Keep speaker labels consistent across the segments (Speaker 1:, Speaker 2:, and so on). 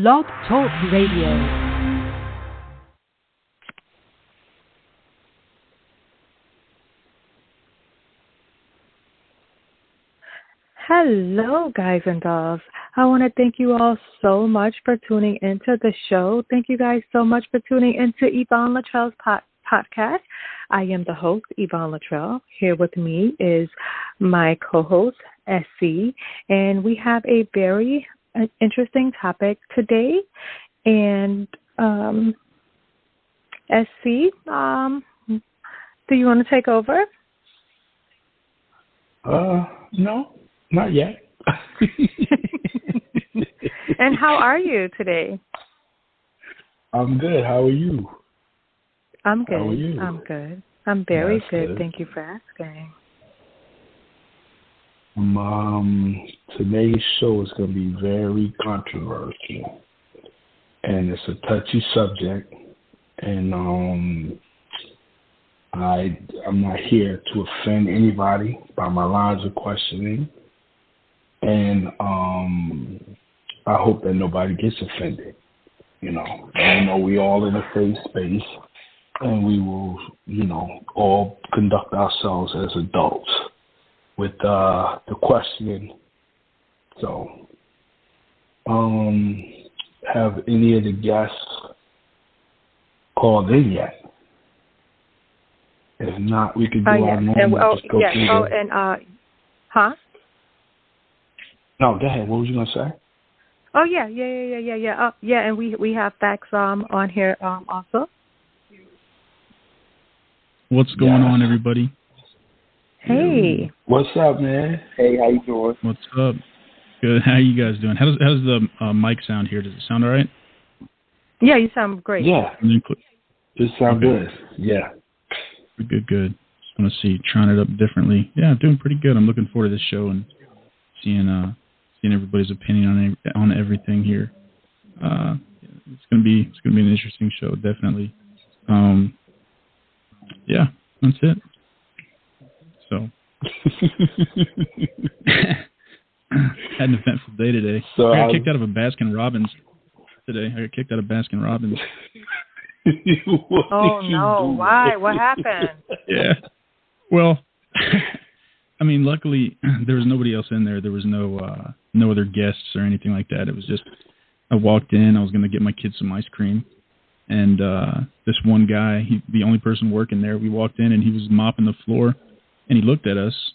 Speaker 1: Blog Talk Radio. Hello, guys and dolls. I want to thank you all so much for tuning into the show. Thank you guys so much for tuning into Yvonne Luttrell's podcast. I am the host, Yvonne Luttrell. Here with me is my co-host, SC, and we have a very interesting topic today. And SC, do you want to take over?
Speaker 2: No. Not yet.
Speaker 1: And how are you today?
Speaker 2: I'm good. How are you?
Speaker 1: I'm good.
Speaker 2: How are you?
Speaker 1: I'm good. I'm very
Speaker 2: good.
Speaker 1: good. Thank you for asking.
Speaker 2: Today's show is going to be very controversial, and it's a touchy subject. And I'm not here to offend anybody by my lines of questioning. And I hope that nobody gets offended. I know we all in a safe space, and we will, all conduct ourselves as adults with the questioning. So, have any of the guests called in yet? If not, we could do our normal. Just go through
Speaker 1: huh?
Speaker 2: No, go ahead. What was you gonna say?
Speaker 1: Oh yeah. And we have facts on here also.
Speaker 3: What's going on, everybody?
Speaker 1: Hey.
Speaker 2: What's up, man? Hey, how you doing?
Speaker 3: What's up? Good. How you guys doing? How's the mic sound here? Does it sound all right?
Speaker 1: Yeah, you sound great.
Speaker 2: Yeah. It sounds good. Yeah.
Speaker 3: Good. Just want to see trying it up differently. Yeah, I'm doing pretty good. I'm looking forward to this show and seeing everybody's opinion on everything here. It's gonna be an interesting show, definitely. Yeah, that's it. So had an eventful day today.
Speaker 2: So
Speaker 3: I got kicked out of a Baskin Robbins today.
Speaker 1: Oh no! Why? What happened?
Speaker 3: Yeah. Well, I mean, luckily there was nobody else in there. There was no other guests or anything like that. It was just I walked in. I was going to get my kids some ice cream, and this one guy, the only person working there, we walked in and he was mopping the floor, and he looked at us,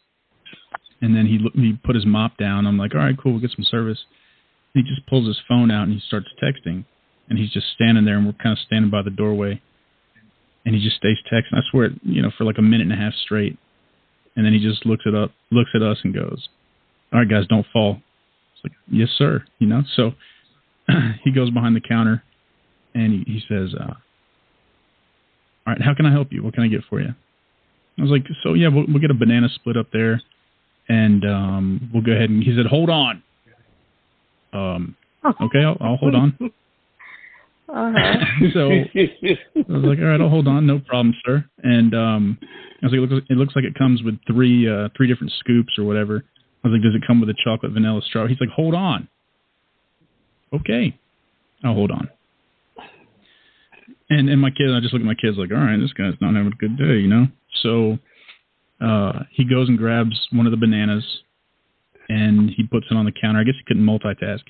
Speaker 3: and then he put his mop down. I'm like, all right, cool, we'll get some service. And he just pulls his phone out and he starts texting, and he's just standing there, and we're kind of standing by the doorway, and he just stays texting. I swear, for like a minute and a half straight. And then he just looks at us and goes, all right, guys, don't fall. It's like, yes, sir. So he goes behind the counter and he says, all right, how can I help you? What can I get for you? I was like, so yeah, we'll get a banana split up there and we'll go ahead. And he said, hold on. Okay, I'll hold on.
Speaker 1: Uh-huh.
Speaker 3: So I was like, all right, I'll hold on. No problem, sir. And I was like, it looks like it comes with three different scoops or whatever. I was like, does it come with a chocolate vanilla straw? He's like, hold on. Okay, I'll hold on. And my kid, I just look at my kids like, all right, this guy's not having a good day, So he goes and grabs one of the bananas and he puts it on the counter. I guess he couldn't multitask.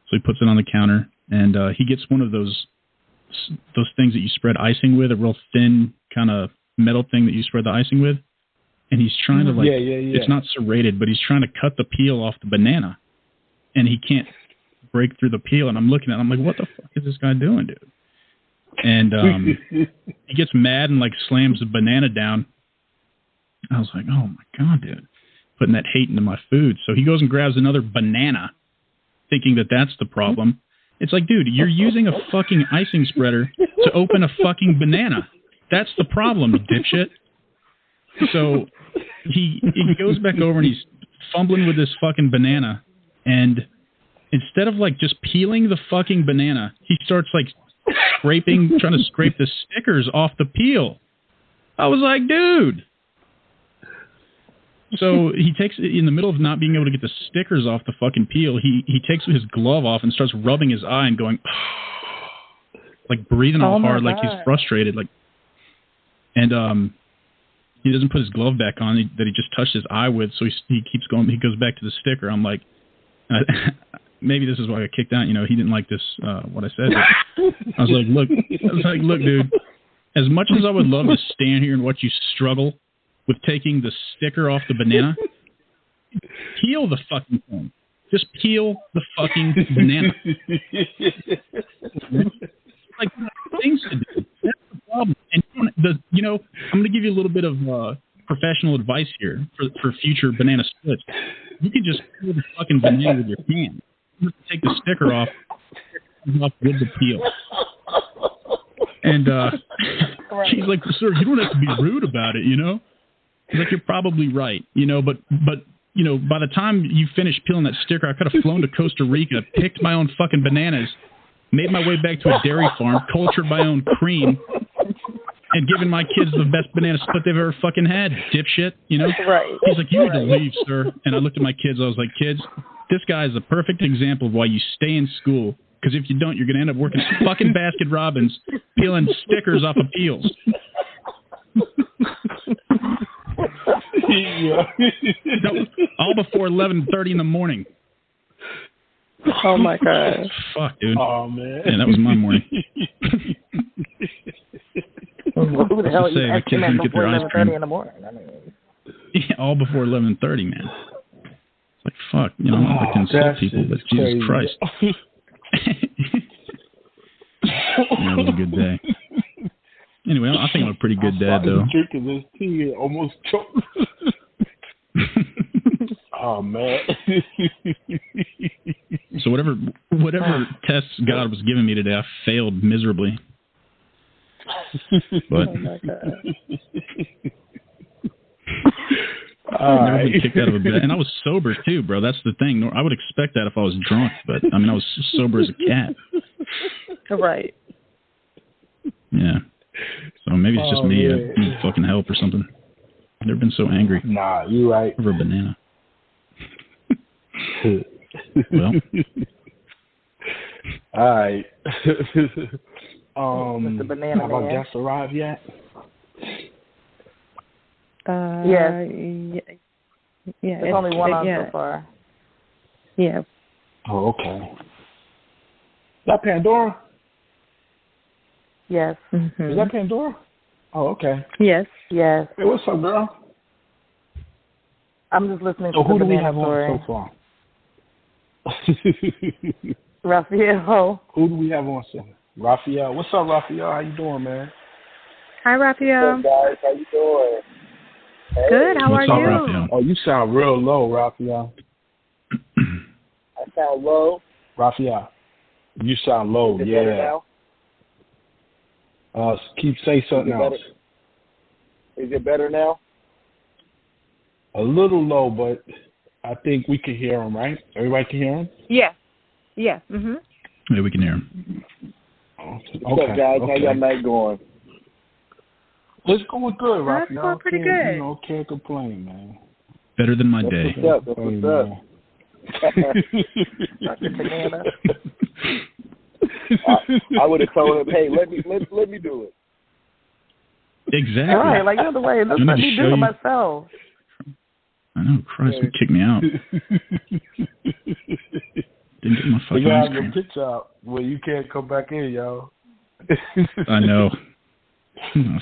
Speaker 3: So he puts it on the counter, and he gets one of those things that you spread icing with, a real thin kind of metal thing that you spread the icing with. And he's trying to, like, it's not serrated, but he's trying to cut the peel off the banana. And he can't break through the peel. And I'm looking at him, I'm like, what the fuck is this guy doing, dude? And he gets mad and, like, slams the banana down. I was like, oh, my God, dude. Putting that hate into my food. So he goes and grabs another banana, thinking that that's the problem. It's like, dude, you're using a fucking icing spreader to open a fucking banana. That's the problem, dipshit. So he goes back over and he's fumbling with this fucking banana, and instead of like just peeling the fucking banana, he starts like trying to scrape the stickers off the peel. I was like, dude. So he takes, in the middle of not being able to get the stickers off the fucking peel, he takes his glove off and starts rubbing his eye and going, like breathing all hard, like he's frustrated, like, and he doesn't put his glove back on that he just touched his eye with, so he keeps going. He goes back to the sticker. I'm like, maybe this is why I got kicked out. You know, he didn't like this what I said. I was like, look, dude. As much as I would love to stand here and watch you struggle with taking the sticker off the banana, peel the fucking thing. Just peel the fucking banana. Like, things to do. That's the problem. And I'm going to give you a little bit of professional advice here for future banana splits. You can just peel the fucking banana with your hand. You have to take the sticker off with the peel. And she's like, sir, you don't have to be rude about it, you know? He's like, you're probably right, you know, but you know, by the time you finish peeling that sticker, I could have flown to Costa Rica, picked my own fucking bananas, made my way back to a dairy farm, cultured my own cream, and given my kids the best banana split they've ever fucking had, dipshit, you know? Right. He's like, you need to leave, sir. And I looked at my kids, I was like, kids, this guy is a perfect example of why you stay in school. Because if you don't, you're going to end up working at fucking Baskin Robbins, peeling stickers off of peels. All before 11:30 in the morning.
Speaker 1: Oh my god!
Speaker 3: Fuck, dude.
Speaker 2: Oh man.
Speaker 3: Yeah, that was my morning.
Speaker 4: Who the hell
Speaker 3: say, the kids didn't get their ice cream
Speaker 4: in the morning? I mean,
Speaker 3: yeah, all before 11:30, man. It's like fuck, you know, I'm not to insult people, but Jesus Christ. That was a good day. Anyway, I think I'm a pretty good dad, though.
Speaker 2: Drinking this tea, almost choked. Oh man.
Speaker 3: So whatever tests God was giving me today, I failed miserably. But
Speaker 1: oh my god.
Speaker 3: I never been kicked out of a bed, and I was sober too, bro. That's the thing. I would expect that if I was drunk, but I mean, I was sober as a cat.
Speaker 1: Right.
Speaker 3: Yeah. So maybe it's just me. I need fucking help or something. I've never been so angry.
Speaker 2: Nah, you right.
Speaker 3: Over a banana. Well.
Speaker 2: All right.
Speaker 4: the banana
Speaker 2: have our guests arrived yet?
Speaker 4: Yes.
Speaker 1: Yeah.
Speaker 4: There's only one on so far.
Speaker 1: Yeah.
Speaker 2: Oh, okay. Is that Pandora?
Speaker 4: Yes.
Speaker 1: Mm-hmm.
Speaker 2: Is that Pandora? Oh, okay.
Speaker 1: Yes.
Speaker 4: Yes.
Speaker 2: Hey, what's up, girl?
Speaker 4: I'm just listening to
Speaker 2: who
Speaker 4: the
Speaker 2: do we
Speaker 4: banana
Speaker 2: have
Speaker 4: story.
Speaker 2: on so far?
Speaker 4: Raphael.
Speaker 2: Who do we have on so far? Raphael. What's up, Raphael? How you doing, man?
Speaker 1: Hi, Raphael.
Speaker 5: Hey guys, how you doing? Hey.
Speaker 1: Good. How
Speaker 3: What's
Speaker 1: are
Speaker 3: up,
Speaker 1: you?
Speaker 3: Raphael?
Speaker 2: Oh, you sound real low, Raphael.
Speaker 5: I sound low.
Speaker 2: Raphael, you sound low.
Speaker 5: Is it
Speaker 2: yeah.
Speaker 5: better now?
Speaker 2: Say something else.
Speaker 5: Is it better now?
Speaker 2: A little low, but I think we can hear him, right? Everybody can hear him?
Speaker 1: Yeah. Yeah. Mhm.
Speaker 3: Yeah, we can hear him.
Speaker 5: What's up, guys? How y'all night going?
Speaker 2: It's going good,
Speaker 1: That's
Speaker 2: Raphael.
Speaker 1: going pretty good.
Speaker 2: You know, can't complain, man.
Speaker 3: Better than my day.
Speaker 5: What's up? What's up?
Speaker 4: Dr. Banana.
Speaker 5: I would have told him, hey, let me do it.
Speaker 3: Exactly.
Speaker 4: All right, like the other way. Let me do it myself.
Speaker 3: I know. Christ would kick me out. Didn't get my fucking
Speaker 2: you
Speaker 3: ice
Speaker 2: have your
Speaker 3: cream.
Speaker 2: pitch out where you can't come back in, yo.
Speaker 3: I know.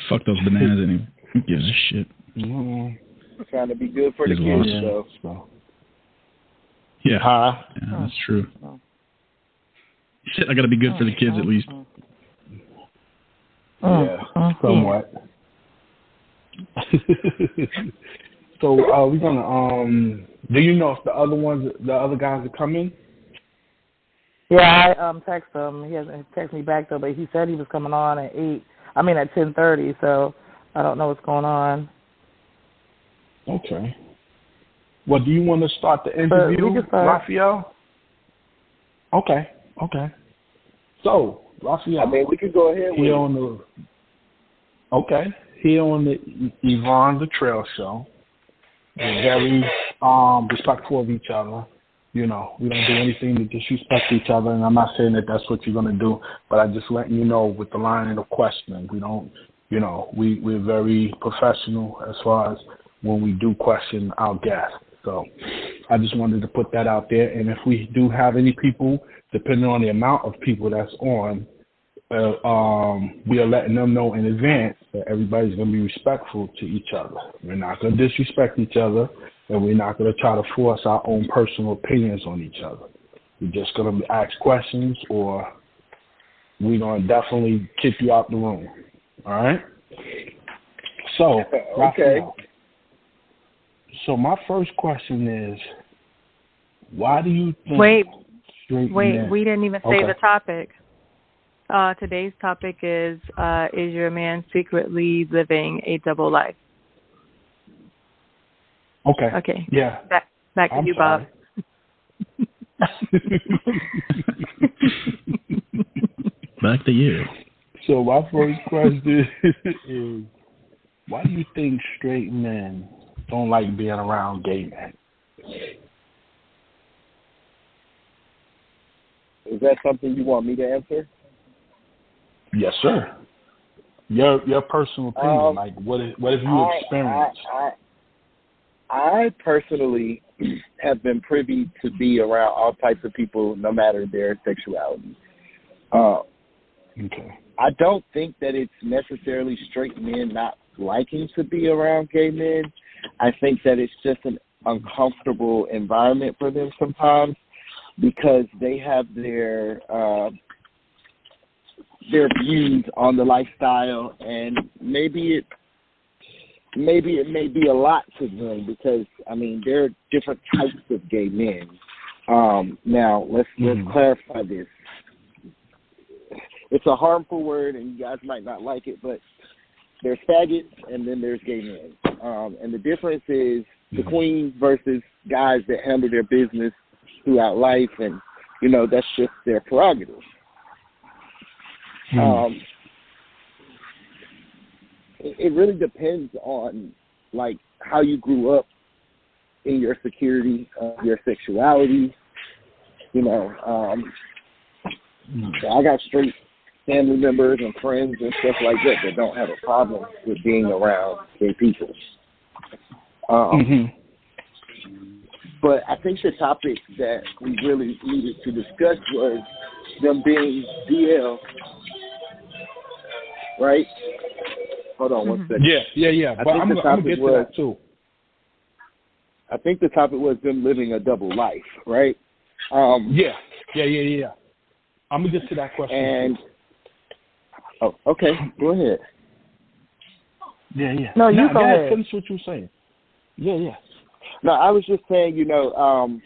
Speaker 3: Fuck those bananas anyway. Who gives a shit?
Speaker 2: Mm-hmm.
Speaker 5: Trying to be good for
Speaker 3: He's
Speaker 5: the kids,
Speaker 3: lost.
Speaker 5: so.
Speaker 3: Yeah.
Speaker 2: Huh?
Speaker 3: Yeah, that's true. Shit, I got to be good for the kids at least.
Speaker 2: Yeah, somewhat. So we're gonna do you know if the other guys are coming?
Speaker 4: Yeah, I text him. He hasn't texted me back though, but he said he was coming on at 10:30. So I don't know what's going on.
Speaker 2: Okay. Well, do you want to start the interview, Raphael? Okay. So, Raphael.
Speaker 5: I mean, we could go ahead with
Speaker 2: here on the Yvonne the Trail Show. We're very respectful of each other. You know, we don't do anything to disrespect each other, and I'm not saying that that's what you're going to do, but I just letting you know with the line of questioning, we don't, you know, we're very professional as far as when we do question our guests. So I just wanted to put that out there. And if we do have any people, depending on the amount of people that's on, we are letting them know in advance that everybody's going to be respectful to each other. We're not going to disrespect each other, and we're not going to try to force our own personal opinions on each other. We're just going to ask questions, or we're going to definitely kick you out the room. All right? So,
Speaker 5: okay.
Speaker 2: So my first question is, why do you think
Speaker 1: Wait,
Speaker 2: men...
Speaker 1: we didn't even say the topic. Today's topic is your man secretly living a double life? Okay.
Speaker 2: Yeah.
Speaker 1: Back to you, Bob.
Speaker 3: Back to you.
Speaker 2: So my first question is, why do you think straight men don't like being around gay men?
Speaker 5: Is that something you want me to answer?
Speaker 2: Yes, sir. Your personal opinion, like what have you experienced?
Speaker 5: I personally have been privy to be around all types of people, no matter their sexuality.
Speaker 2: Okay.
Speaker 5: I don't think that it's necessarily straight men not liking to be around gay men. I think that it's just an uncomfortable environment for them sometimes because they have their views on the lifestyle, and maybe it may be a lot to them because, I mean, there are different types of gay men. Now, let's clarify this. It's a harmful word, and you guys might not like it, but there's faggots and then there's gay men. And the difference is the queens versus guys that handle their business throughout life, and, you know, that's just their prerogative. It really depends on, like, how you grew up in your security, your sexuality. You know, I got straight family members and friends and stuff like that don't have a problem with being around gay people. But I think the topic that we really needed to discuss was them being DL, right? Hold on one second.
Speaker 2: Yeah. But I'm going to get to that, too.
Speaker 5: I think the topic was them living a double life, right?
Speaker 2: Yeah. I'm going to get to that question.
Speaker 5: And, okay. Go ahead.
Speaker 2: Yeah.
Speaker 4: No, you go ahead.
Speaker 2: Finish what you were saying. Yeah.
Speaker 5: No, I was just saying, you know,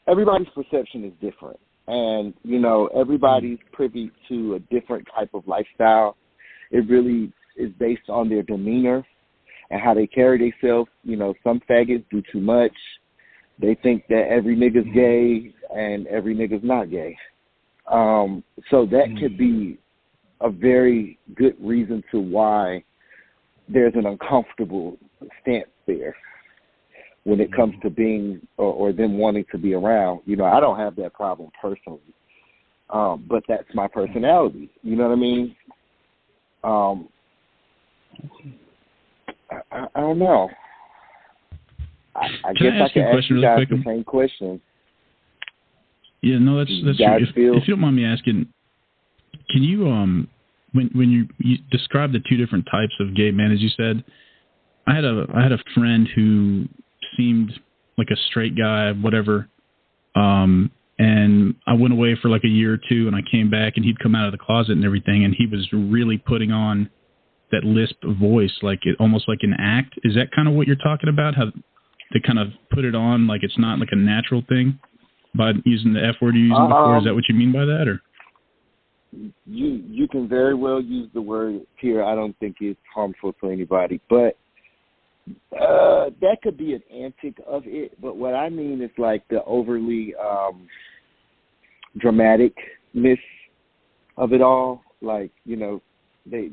Speaker 5: everybody's perception is different. And, you know, everybody's privy to a different type of lifestyle. It really is based on their demeanor and how they carry themselves. You know, some faggots do too much. They think that every nigga's gay and every nigga's not gay. So that could be a very good reason to why there's an uncomfortable stance there when it comes to being or them wanting to be around. You know, I don't have that problem personally, but that's my personality. You know what I mean? I don't know. I guess I can ask you guys the same question.
Speaker 3: Yeah, no, that's true. If you don't mind me asking, can you when you describe the two different types of gay men, as you said, I had a friend who seemed like a straight guy, whatever, and I went away for like a year or two, and I came back, and he'd come out of the closet and everything, and he was really putting on that lisp voice, like it almost like an act. Is that kind of what you're talking about? How to kind of put it on like it's not like a natural thing by using the F word you used before? Is that what you mean by that, or?
Speaker 5: You can very well use the word here. I don't think it's harmful to anybody, but that could be an antic of it. But what I mean is like the overly dramaticness of it all. Like, you know, they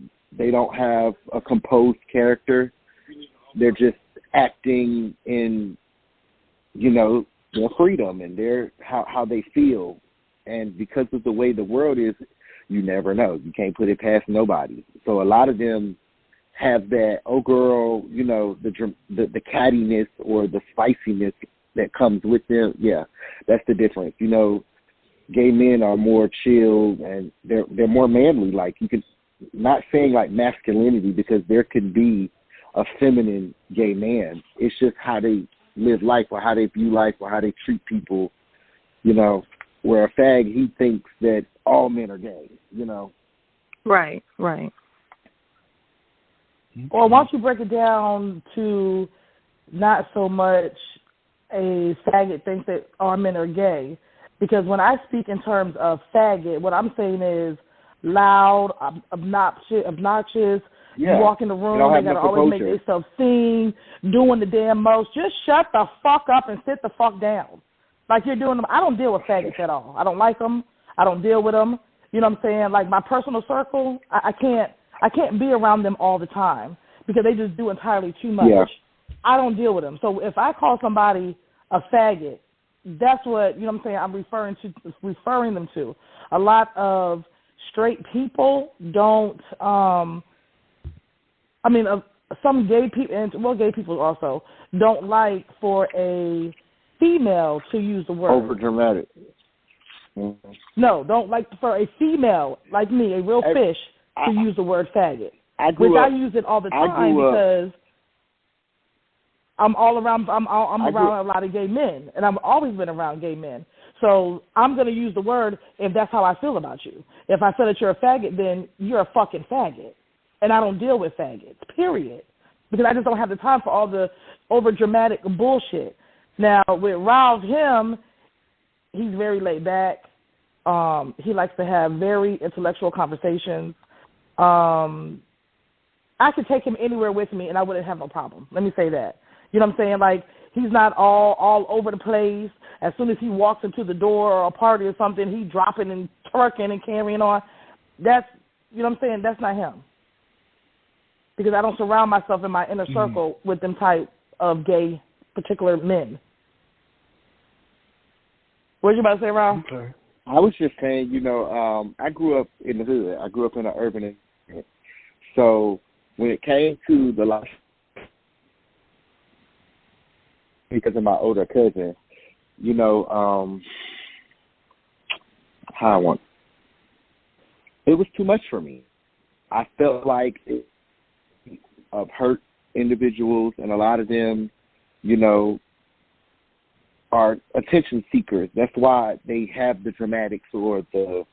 Speaker 5: don't have a composed character. they're just acting in, you know, their freedom and their how they feel. And because of the way the world is, you never know. You can't put it past nobody. So a lot of them have that, oh girl, you know, the cattiness or the spiciness that comes with them. Yeah, that's the difference. You know, gay men are more chilled and they're more manly. Like, you can, not saying like masculinity, because there could be a feminine gay man. It's just how they live life or how they view life or how they treat people, you know, where a fag, he thinks that all men are gay, you know.
Speaker 1: Right, right.
Speaker 4: Or why don't you break it down to not so much a faggot thinks that all men are gay? Because when I speak in terms of faggot, what I'm saying is loud, obnoxious.
Speaker 5: Yeah.
Speaker 4: You walk in the room, they got to always make themselves seen, doing the damn most. Just shut the fuck up and sit the fuck down. Like you're doing them. I don't deal with faggots at all. I don't like them. I don't deal with them. You know what I'm saying? Like my personal circle, I can't be around them all the time because they just do entirely too much.
Speaker 5: Yeah.
Speaker 4: I don't deal with them. So if I call somebody a faggot, that's what, you know what I'm saying, I'm referring them to. A lot of straight people don't, some gay people, and well, gay people also, don't like for a female to use the word.
Speaker 5: Over dramatic. Mm-hmm.
Speaker 4: No, don't like for a female like me, a real fish, to use the word faggot. I use it all the time because I'm around a lot of gay men, and I've always been around gay men. So I'm going to use the word if that's how I feel about you. If I say that you're a faggot, then you're a fucking faggot. And I don't deal with faggots, period. Because I just don't have the time for all the over-dramatic bullshit. Now, with Ralph, he's very laid back. He likes to have very intellectual conversations. I could take him anywhere with me, and I wouldn't have no problem. Let me say that. You know what I'm saying? Like, he's not all over the place. As soon as he walks into the door or a party or something, he's dropping and twerking and carrying on. That's, you know what I'm saying? That's not him. Because I don't surround myself in my inner circle with them type of gay particular men. What you about to say, Ron?
Speaker 5: Okay. I was just saying, you know, I grew up in the hood. I grew up in an urban environment. So when it came to the life, because of my older cousin, you know, it was too much for me. I felt like of hurt individuals, and a lot of them, you know, are attention seekers. That's why they have the dramatics or the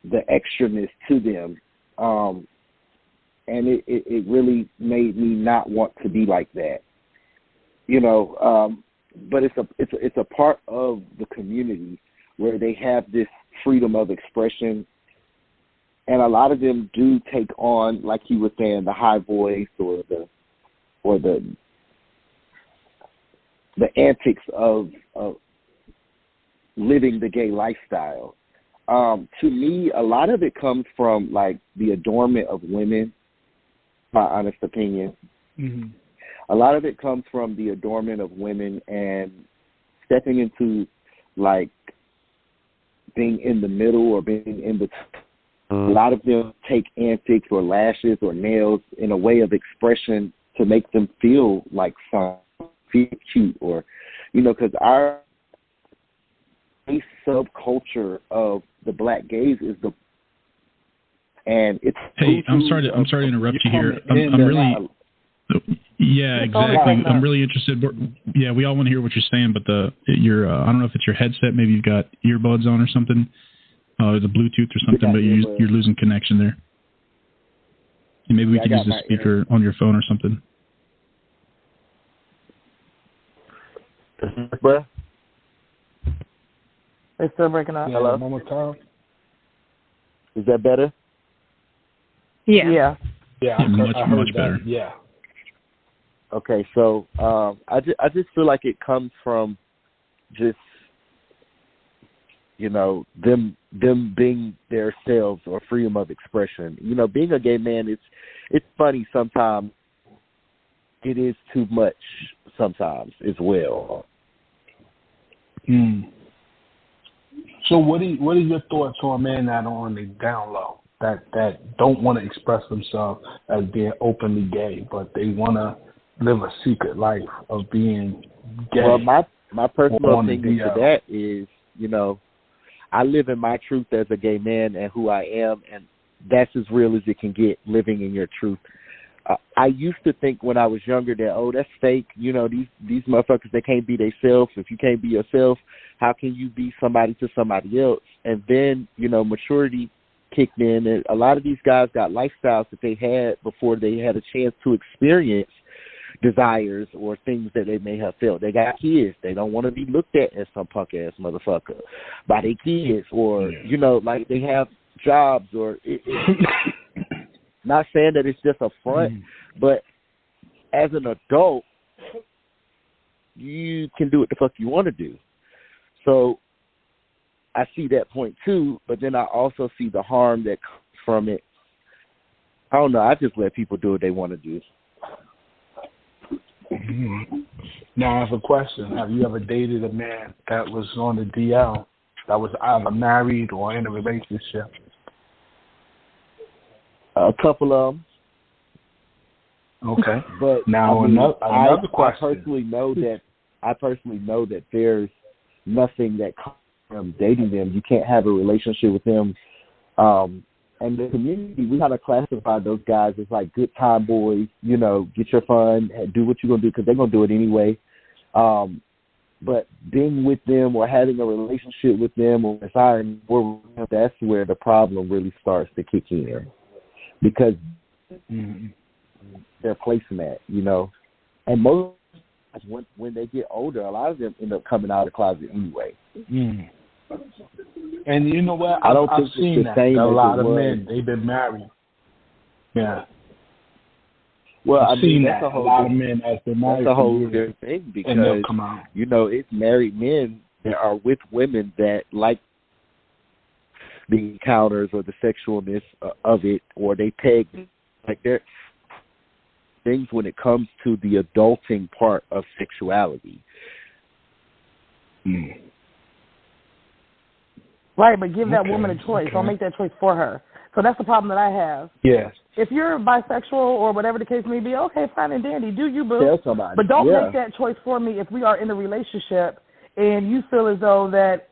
Speaker 5: extraness to them. And it really made me not want to be like that. You know, but it's a part of the community where they have this freedom of expression. And a lot of them do take on, like you were saying, the high voice or the antics of living the gay lifestyle. To me, a lot of it comes from like the adornment of women. My honest opinion. Mm-hmm. A lot of it comes from the adornment of women and stepping into like being in the middle or being in between. A lot of them take antics or lashes or nails in a way of expression to make them feel like fun, feel cute, or, you know, because our subculture of the black gays is the, and it's.
Speaker 3: Hey, I'm sorry to interrupt you here. I'm really. Yeah, exactly. I'm really interested. Yeah, we all want to hear what you're saying, but I don't know if it's your headset. Maybe you've got earbuds on or something. The Bluetooth or something, but you're losing connection there. And maybe we could use the speaker on your phone or something.
Speaker 5: Bruh?
Speaker 4: They're still breaking up.
Speaker 2: Yeah, hello? One more time.
Speaker 5: Is that better?
Speaker 4: Yeah.
Speaker 2: Yeah,
Speaker 3: much better.
Speaker 2: Yeah.
Speaker 5: Okay, so I just feel like it comes from just, you know, them being their selves or freedom of expression. You know, being a gay man, it's funny sometimes it is too much sometimes as well.
Speaker 2: So what are your thoughts on men that are on the down low, that don't want to express themselves as being openly gay, but they want to live a secret life of being gay?
Speaker 5: Well, my personal opinion to that is, you know, I live in my truth as a gay man and who I am, and that's as real as it can get, living in your truth. I used to think when I was younger that, oh, that's fake. You know, these motherfuckers, they can't be themselves. If you can't be yourself, how can you be somebody to somebody else? And then, you know, maturity kicked in, and a lot of these guys got lifestyles that they had before they had a chance to experience desires or things that they may have felt. They got kids. They don't want to be looked at as some punk-ass motherfucker by their kids, or, you know, like they have jobs, or not saying that it's just a front, but as an adult, you can do what the fuck you want to do. So I see that point too, but then I also see the harm that comes from it. I don't know. I just let people do what they want to do.
Speaker 2: Now I have a question. Have you ever dated a man that was on the DL, that was either married or in a relationship?
Speaker 5: A couple of them.
Speaker 2: Okay.
Speaker 5: But
Speaker 2: now
Speaker 5: I mean,
Speaker 2: another question.
Speaker 5: I personally know that there's nothing that comes from dating them. You can't have a relationship with them. And the community, we kind of classify those guys as like good time boys, you know, get your fun, do what you're going to do because they're going to do it anyway. But being with them or having a relationship with them or desiring more, that's where the problem really starts to kick in. Because they're placing that, you know. And most when they get older, a lot of them end up coming out of the closet anyway.
Speaker 2: And you know what? I've seen that. A lot of men, they've been married. Yeah.
Speaker 5: Well,
Speaker 2: I've seen that. A lot of men have been married.
Speaker 5: That's a whole different thing because,
Speaker 2: and they'll come out.
Speaker 5: You know, it's married men that are with women that like the encounters or the sexualness of it, or they peg, like they're things when it comes to the adulting part of sexuality.
Speaker 4: Right, but give that woman a choice. Don't make that choice for her. So that's the problem that I have.
Speaker 2: Yes.
Speaker 4: If you're bisexual or whatever the case may be, okay, fine and dandy, do you, boo.
Speaker 5: Tell somebody.
Speaker 4: But don't make that choice for me if we are in a relationship and you feel as though that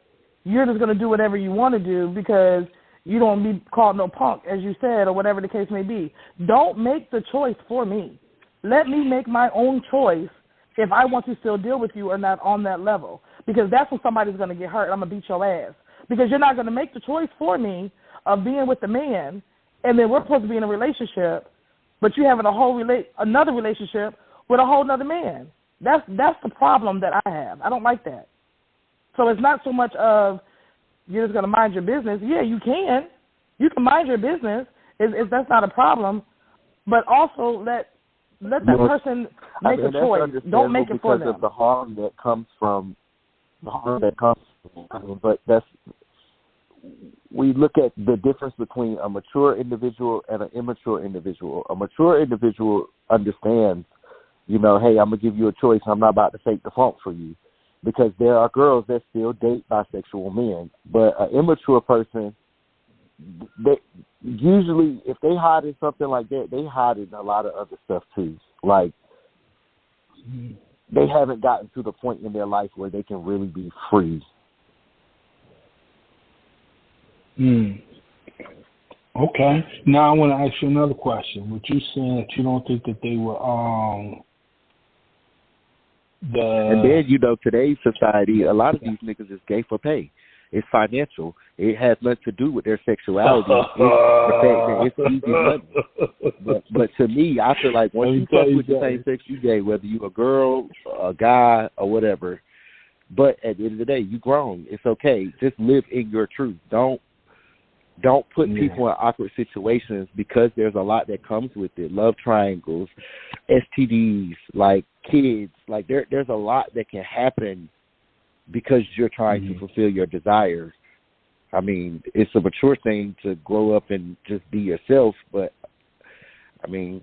Speaker 4: you're just going to do whatever you want to do because you don't be called no punk, as you said, or whatever the case may be. Don't make the choice for me. Let me make my own choice if I want to still deal with you or not on that level, because that's when somebody's going to get hurt. I'm going to beat your ass because you're not going to make the choice for me of being with the man, and then we're supposed to be in a relationship, but you having another relationship with a whole other man. That's the problem that I have. I don't like that. So it's not so much of you're just going to mind your business. Yeah, you can. You can mind your business. That's not a problem. But also let that person make a choice. Don't make it for them.
Speaker 5: Because of the harm that comes from but we look at the difference between a mature individual and an immature individual. A mature individual understands, you know, hey, I'm going to give you a choice. I'm not about to fake the funk for you. Because there are girls that still date bisexual men. But an immature person, they usually, if they hide in something like that, they hide in a lot of other stuff too. Like, they haven't gotten to the point in their life where they can really be free.
Speaker 2: Okay. Now I want to ask you another question. What you saying that you don't think that they were
Speaker 5: and then, you know, today's society, a lot of these niggas is gay for pay. It's financial. It has nothing to do with their sexuality. It's the fact that it's easy money. But to me, I feel like once you fuck with the same sex, you gay, whether you a girl, a guy, or whatever. But at the end of the day, you grown. It's okay. Just live in your truth. Don't put people in awkward situations because there's a lot that comes with it. Love triangles, STDs, like kids. Like there's a lot that can happen because you're trying to fulfill your desires. I mean, it's a mature thing to grow up and just be yourself, but I mean,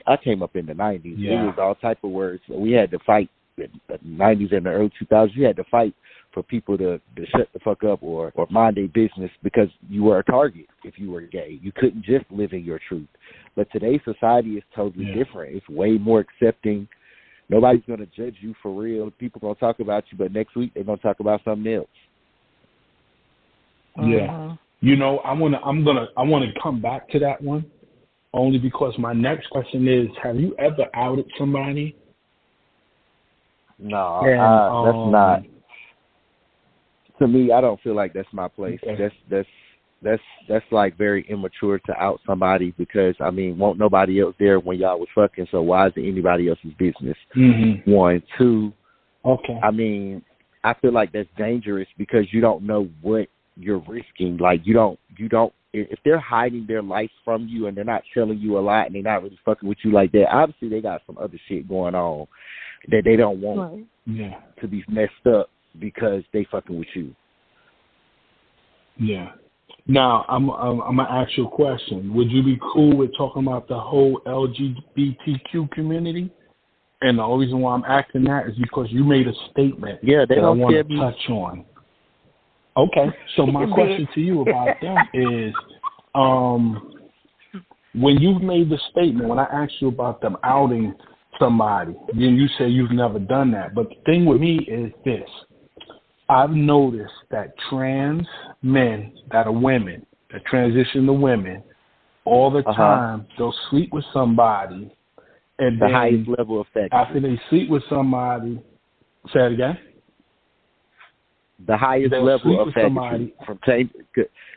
Speaker 5: I came up in the 90s.
Speaker 2: Yeah.
Speaker 5: It was all type of words. We had to fight in the 90s and the early 2000s. You had to fight for people to shut the fuck up or mind their business because you were a target if you were gay. You couldn't just live in your truth. But today's society is totally different. It's way more accepting. Nobody's going to judge you for real. People going to talk about you, but next week they're going to talk about something else.
Speaker 2: Yeah. You know, I want to come back to that one only because my next question is, have you ever outed somebody?
Speaker 5: No, that's not. To me, I don't feel like that's my place. Okay. That's like very immature to out somebody because, I mean, won't nobody else there when y'all was fucking, so why is it anybody else's business?
Speaker 2: Mm-hmm.
Speaker 5: 1, 2.
Speaker 2: Okay.
Speaker 5: I mean, I feel like that's dangerous because you don't know what you're risking. Like, you don't, if they're hiding their life from you and they're not telling you a lot and they're not really fucking with you like that, obviously they got some other shit going on that they don't want to be messed up because they fucking with you.
Speaker 2: Yeah. Now, I'm going to ask you a question. Would you be cool with talking about the whole LGBTQ community? And the only reason why I'm asking that is because you made a statement that I want to touch on. Okay. So my question to you about them is, when you've made the statement, when I asked you about them outing somebody, then you say you've never done that. But the thing with me is this. I've noticed that trans men that are women, that transition to women, all the time, they'll sleep with somebody, and
Speaker 5: the highest level of sex.
Speaker 2: After they sleep with somebody, say it again.
Speaker 5: The highest level of sex from change.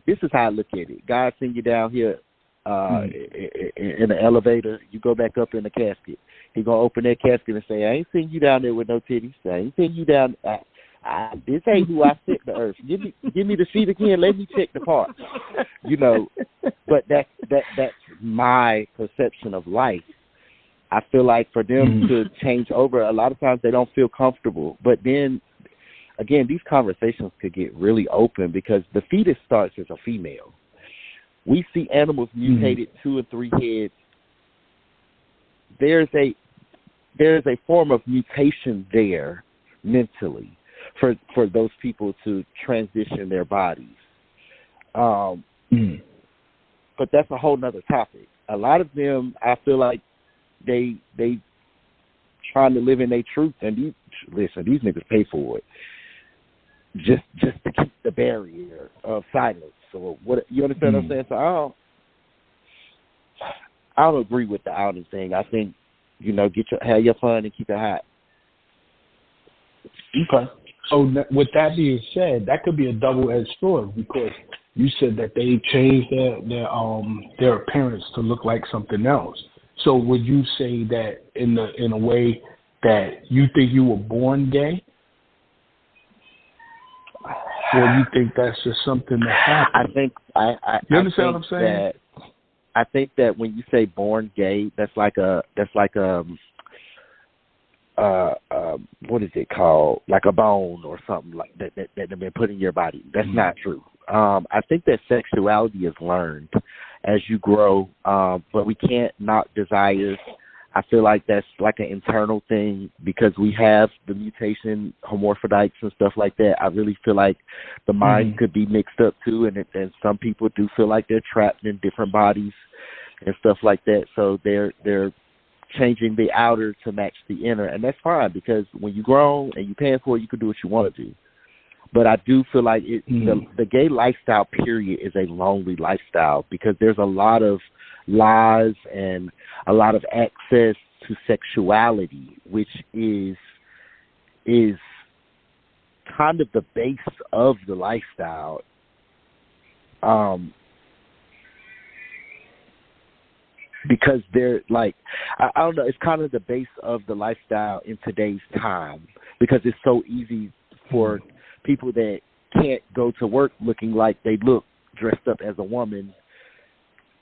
Speaker 5: This is how I look at it. God send you down here in the elevator. You go back up in the casket. He gonna open that casket and say, "I ain't seen you down there with no titties. I ain't seen you down." This ain't who I sent to earth. Give me the seat again. Let me check the parts. You know, but that's my perception of life. I feel like for them to change over, a lot of times they don't feel comfortable. But then, again, these conversations could get really open because the fetus starts as a female. We see animals mutated 2 or 3 heads. There's a form of mutation there mentally for those people to transition their bodies. But that's a whole nother topic. A lot of them, I feel like they trying to live in their truth, and these niggas pay for it just to keep the barrier of silence. So what, you understand what I'm saying? So I don't agree with the outing thing. I think, you know, have your fun and keep it hot.
Speaker 2: Okay. So with that being said, that could be a double-edged sword because you said that they changed their appearance to look like something else. So would you say that in a way that you think you were born gay, or you think that's just something that happened?
Speaker 5: I think
Speaker 2: you understand what I'm saying?
Speaker 5: I think that when you say born gay, that's like what is it called? Like a bone or something like that have been put in your body. That's not true. I think that sexuality is learned as you grow, but we can't knock desires. I feel like that's like an internal thing because we have the mutation, hermaphrodites and stuff like that. I really feel like the mind could be mixed up too, and some people do feel like they're trapped in different bodies and stuff like that. So they're changing the outer to match the inner, and that's fine because when you grown and you paying for it, you can do what you want to do. But I do feel like the gay lifestyle period is a lonely lifestyle because there's a lot of lies and a lot of access to sexuality, which is kind of the base of the lifestyle. Because they're like, I don't know, it's kind of the base of the lifestyle in today's time because it's so easy for people that can't go to work looking like they look dressed up as a woman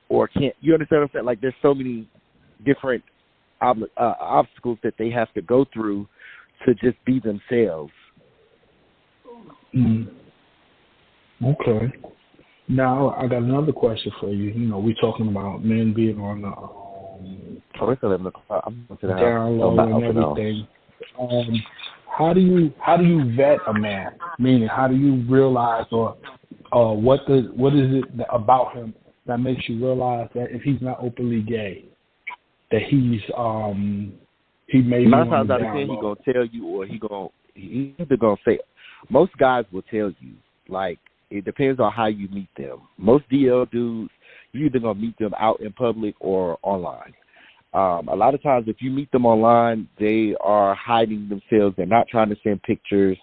Speaker 5: or can't, you understand what I'm saying? Like there's so many different obstacles that they have to go through to just be themselves.
Speaker 2: Okay. Now, I got another question for you. You know, we're talking about men being on the
Speaker 5: Oh, it's 11 o'clock. I'm going to the house.
Speaker 2: Download and everything. How do you vet a man? Meaning, how do you realize, or what is it about him that makes you realize that if he's not openly gay, that he may be
Speaker 5: 9 times out of 10 he gonna tell you, or he either gonna say. Most guys will tell you. Like, it depends on how you meet them. Most DL dudes, you either gonna meet them out in public or online. A lot of times, if you meet them online, they are hiding themselves. They're not trying to send pictures.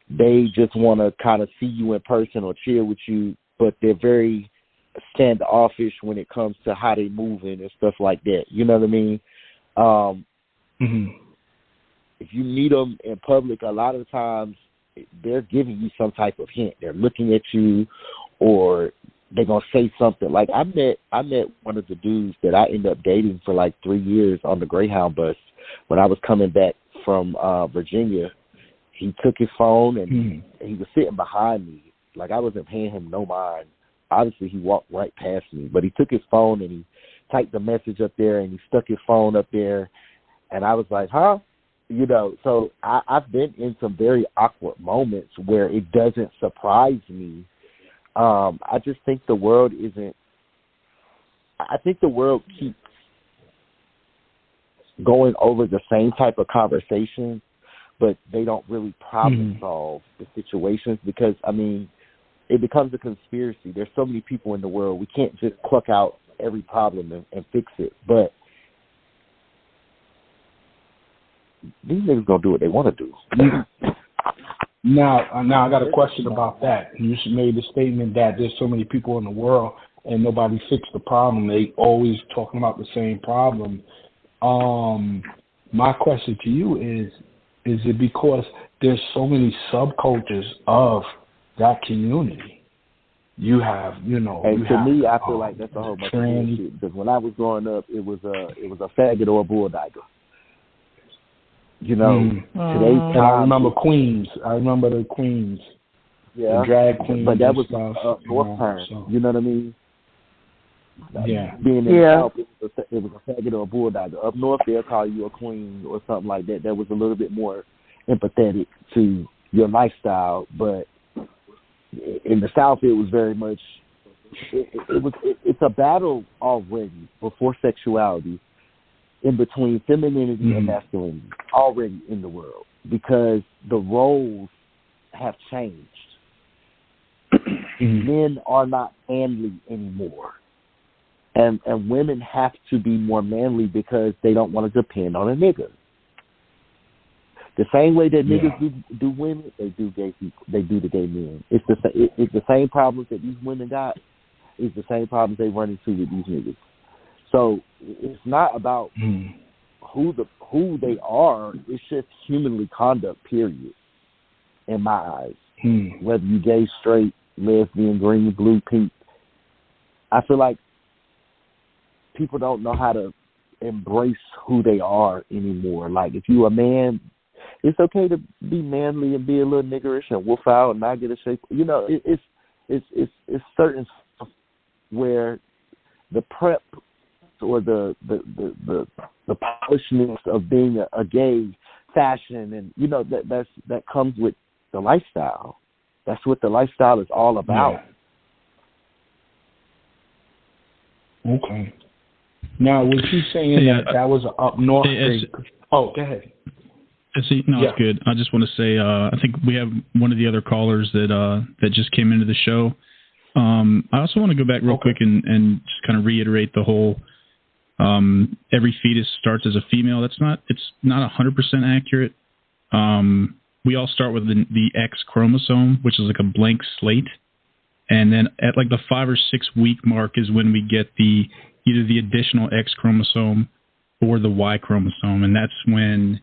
Speaker 5: They just want to kind of see you in person or chill with you, but they're very standoffish when it comes to how they moving and stuff like that. You know what I mean? If you meet them in public, a lot of times they're giving you some type of hint. They're looking at you, or they're gonna say something. Like I met one of the dudes that I ended up dating for like 3 years on the Greyhound bus when I was coming back from Virginia. He took his phone and he was sitting behind me. Like, I wasn't paying him no mind. Obviously, he walked right past me, but he took his phone and he typed the message up there and he stuck his phone up there. And I was like, huh? You know, so I've been in some very awkward moments where it doesn't surprise me. I just think the world keeps going over the same type of conversations, but they don't really problem solve the situations because, I mean, it becomes a conspiracy. There's so many people in the world. We can't just pluck out every problem and fix it. But these niggas gonna do what they want to do.
Speaker 2: Now I got a question about that. You made the statement that there's so many people in the world and nobody fixed the problem. They always talking about the same problem. My question to you is it because there's so many subcultures of that community? You have, you know.
Speaker 5: And to me, I feel like that's a whole bunch of bullshit. Because when I was growing up, it was a faggot or a bulldogger. You know, today's time.
Speaker 2: I remember Queens. I remember the Queens.
Speaker 5: Yeah.
Speaker 2: The drag queens.
Speaker 5: But that was
Speaker 2: stuff,
Speaker 5: north term. So. You know what I mean?
Speaker 2: Yeah.
Speaker 5: Being in the South, it was a faggot or a bulldogger. Up north, they'll call you a queen or something like that. That was a little bit more empathetic to your lifestyle. But in the South, it was very much. It's a battle already before sexuality. In between femininity and masculinity already in the world because the roles have changed. Men are not manly anymore. And women have to be more manly because they don't want to depend on a nigga. The same way that niggas do women, they do gay people. They do the gay men. It's the same problems that these women got. It's the same problems they run into with these niggas. So it's not about who they are. It's just humanly conduct, period, in my eyes. Whether you gay, straight, lesbian, green, blue, pink. I feel like people don't know how to embrace who they are anymore. Like, if you a man, it's okay to be manly and be a little niggerish and wolf out and not get a shape. You know, it's certain stuff where the prep or the polishness of being a gay fashion, and you know that comes with the lifestyle. That's what the lifestyle is all about.
Speaker 2: Yeah. Okay. Now, was you saying that was an up north thing? Oh, go ahead.
Speaker 3: See, no, it's good. I just want to say, I think we have one of the other callers that just came into the show. I also want to go back real quick and just kind of reiterate the whole. Every fetus starts as a female. It's not 100% accurate. We all start with the X chromosome, which is like a blank slate. And then at like the 5 or 6 week mark is when we get either the additional X chromosome or the Y chromosome. And that's when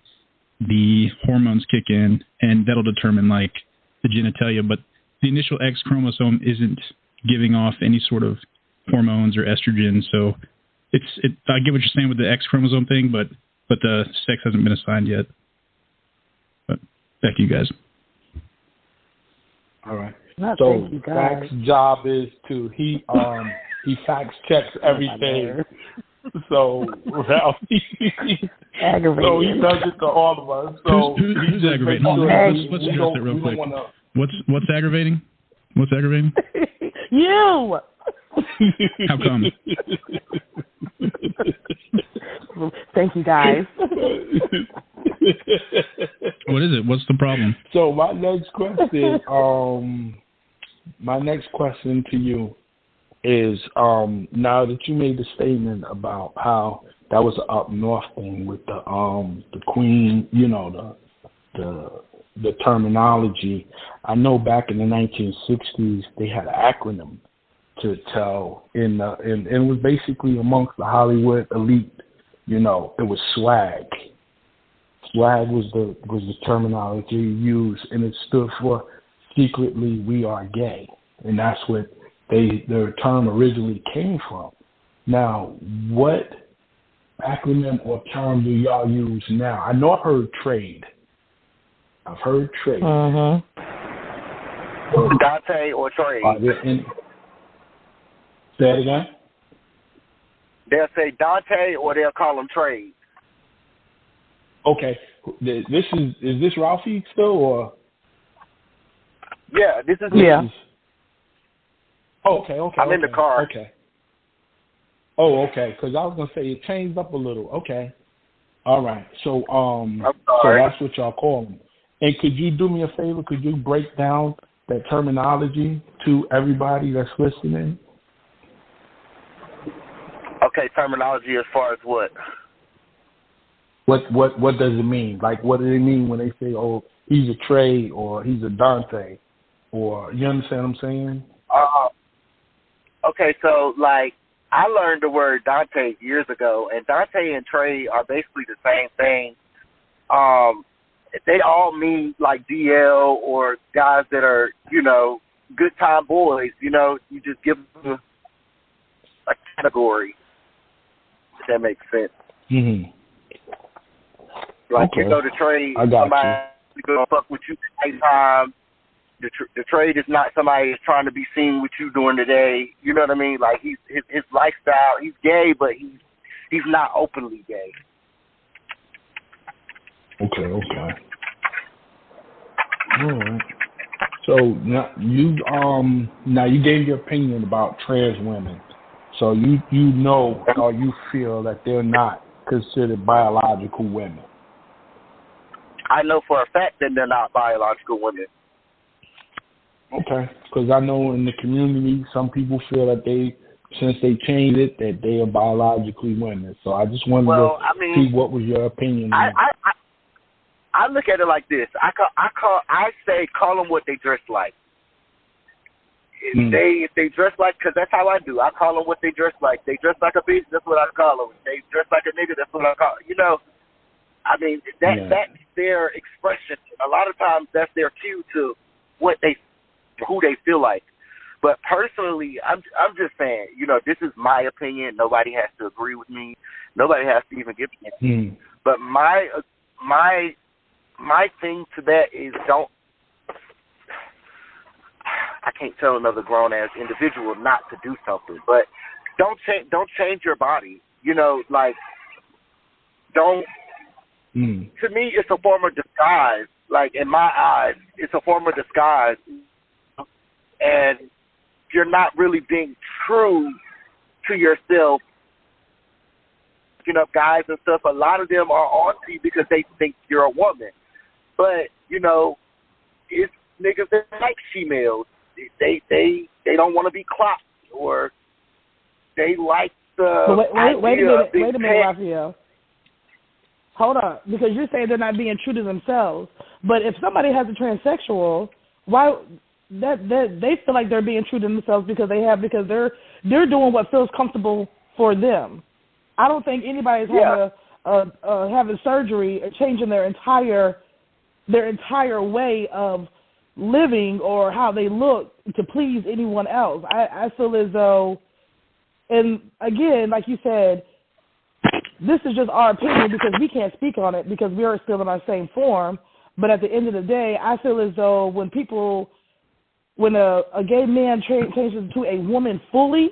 Speaker 3: the hormones kick in, and that'll determine like the genitalia. But the initial X chromosome isn't giving off any sort of hormones or estrogen. So I get what you're saying with the X chromosome thing, but the sex hasn't been assigned yet. But back to you guys.
Speaker 2: All right. So Fact's job is to he fact checks everything. So Ralphie,
Speaker 4: aggravating.
Speaker 2: So he does it to all of us. So
Speaker 3: who's aggravating? Let's address it real quick. What's aggravating? What's aggravating?
Speaker 4: You.
Speaker 3: How come?
Speaker 4: Thank you, guys.
Speaker 3: What is it? What's the problem?
Speaker 2: So my next question to you is, now that you made the statement about how that was an up north thing with the queen, the terminology. I know back in the 1960s they had an acronym to tell, and it was basically amongst the Hollywood elite. It was SWAG. SWAG was the terminology used, and it stood for secretly we are gay, and that's what their term originally came from. Now, what acronym or term do y'all use now? I know I've heard trade.
Speaker 5: Dante or trade.
Speaker 2: Say it again?
Speaker 5: They'll say Dante or they'll call him trade.
Speaker 2: Okay. Is this Ralphie still or?
Speaker 5: Yeah, this is.
Speaker 4: Yeah.
Speaker 2: Okay.
Speaker 5: I'm in the car.
Speaker 2: Okay. Oh, okay. Because I was gonna say it changed up a little. Okay. All right. So so that's what y'all call them. And could you do me a favor? Could you break down that terminology to everybody that's listening?
Speaker 5: Okay, terminology as far as what?
Speaker 2: What does it mean? Like, what do they mean when they say, "Oh, he's a Trey" or "He's a Dante," or you understand what I'm saying?
Speaker 5: Okay, so like I learned the word Dante years ago, and Dante and Trey are basically the same thing. They all mean like DL or guys that are, good time boys. You just give them a category. If that makes sense.
Speaker 2: Mm-hmm.
Speaker 5: Like
Speaker 2: okay.
Speaker 5: You go to trade,
Speaker 2: somebody
Speaker 5: gonna fuck with you at the time. The trade is not somebody that's trying to be seen with you during the day. You know what I mean? Like his lifestyle, he's gay, but he's not openly gay.
Speaker 2: Okay. All right. So now you gave your opinion about trans women. So you know or you feel that they're not considered biological women.
Speaker 5: I know for a fact that they're not biological women.
Speaker 2: Okay, because I know in the community some people feel that since they changed it, that they are biologically women. So I just wanted to see what was your opinion.
Speaker 5: I look at it like this. I say call them what they dress like. If they dress like, because that's how I do. I call them what they dress like. They dress like a bitch. That's what I call them. They dress like a nigga. That's what I call. That's their expression. A lot of times that's their cue to who they feel like. But personally, I'm just saying, this is my opinion. Nobody has to agree with me. Nobody has to even give me. But my thing to that is I can't tell another grown ass individual not to do something, but don't change your body. To me, it's a form of disguise. Like in my eyes, it's a form of disguise, and you're not really being true to yourself. Guys and stuff. A lot of them are on to you because they think you're a woman, but it's niggas that like females. They don't want to be clocked, or they like the
Speaker 4: wait a minute, Raphael. Hold on, because you're saying they're not being true to themselves. But if somebody has a transsexual, why they feel like they're being true to themselves because they're doing what feels comfortable for them. I don't think anybody's having surgery or changing their entire way of living or how they look to please anyone else. I feel as though, and again, like you said, this is just our opinion because we can't speak on it because we are still in our same form. But at the end of the day, I feel as though when a gay man changes to a woman fully,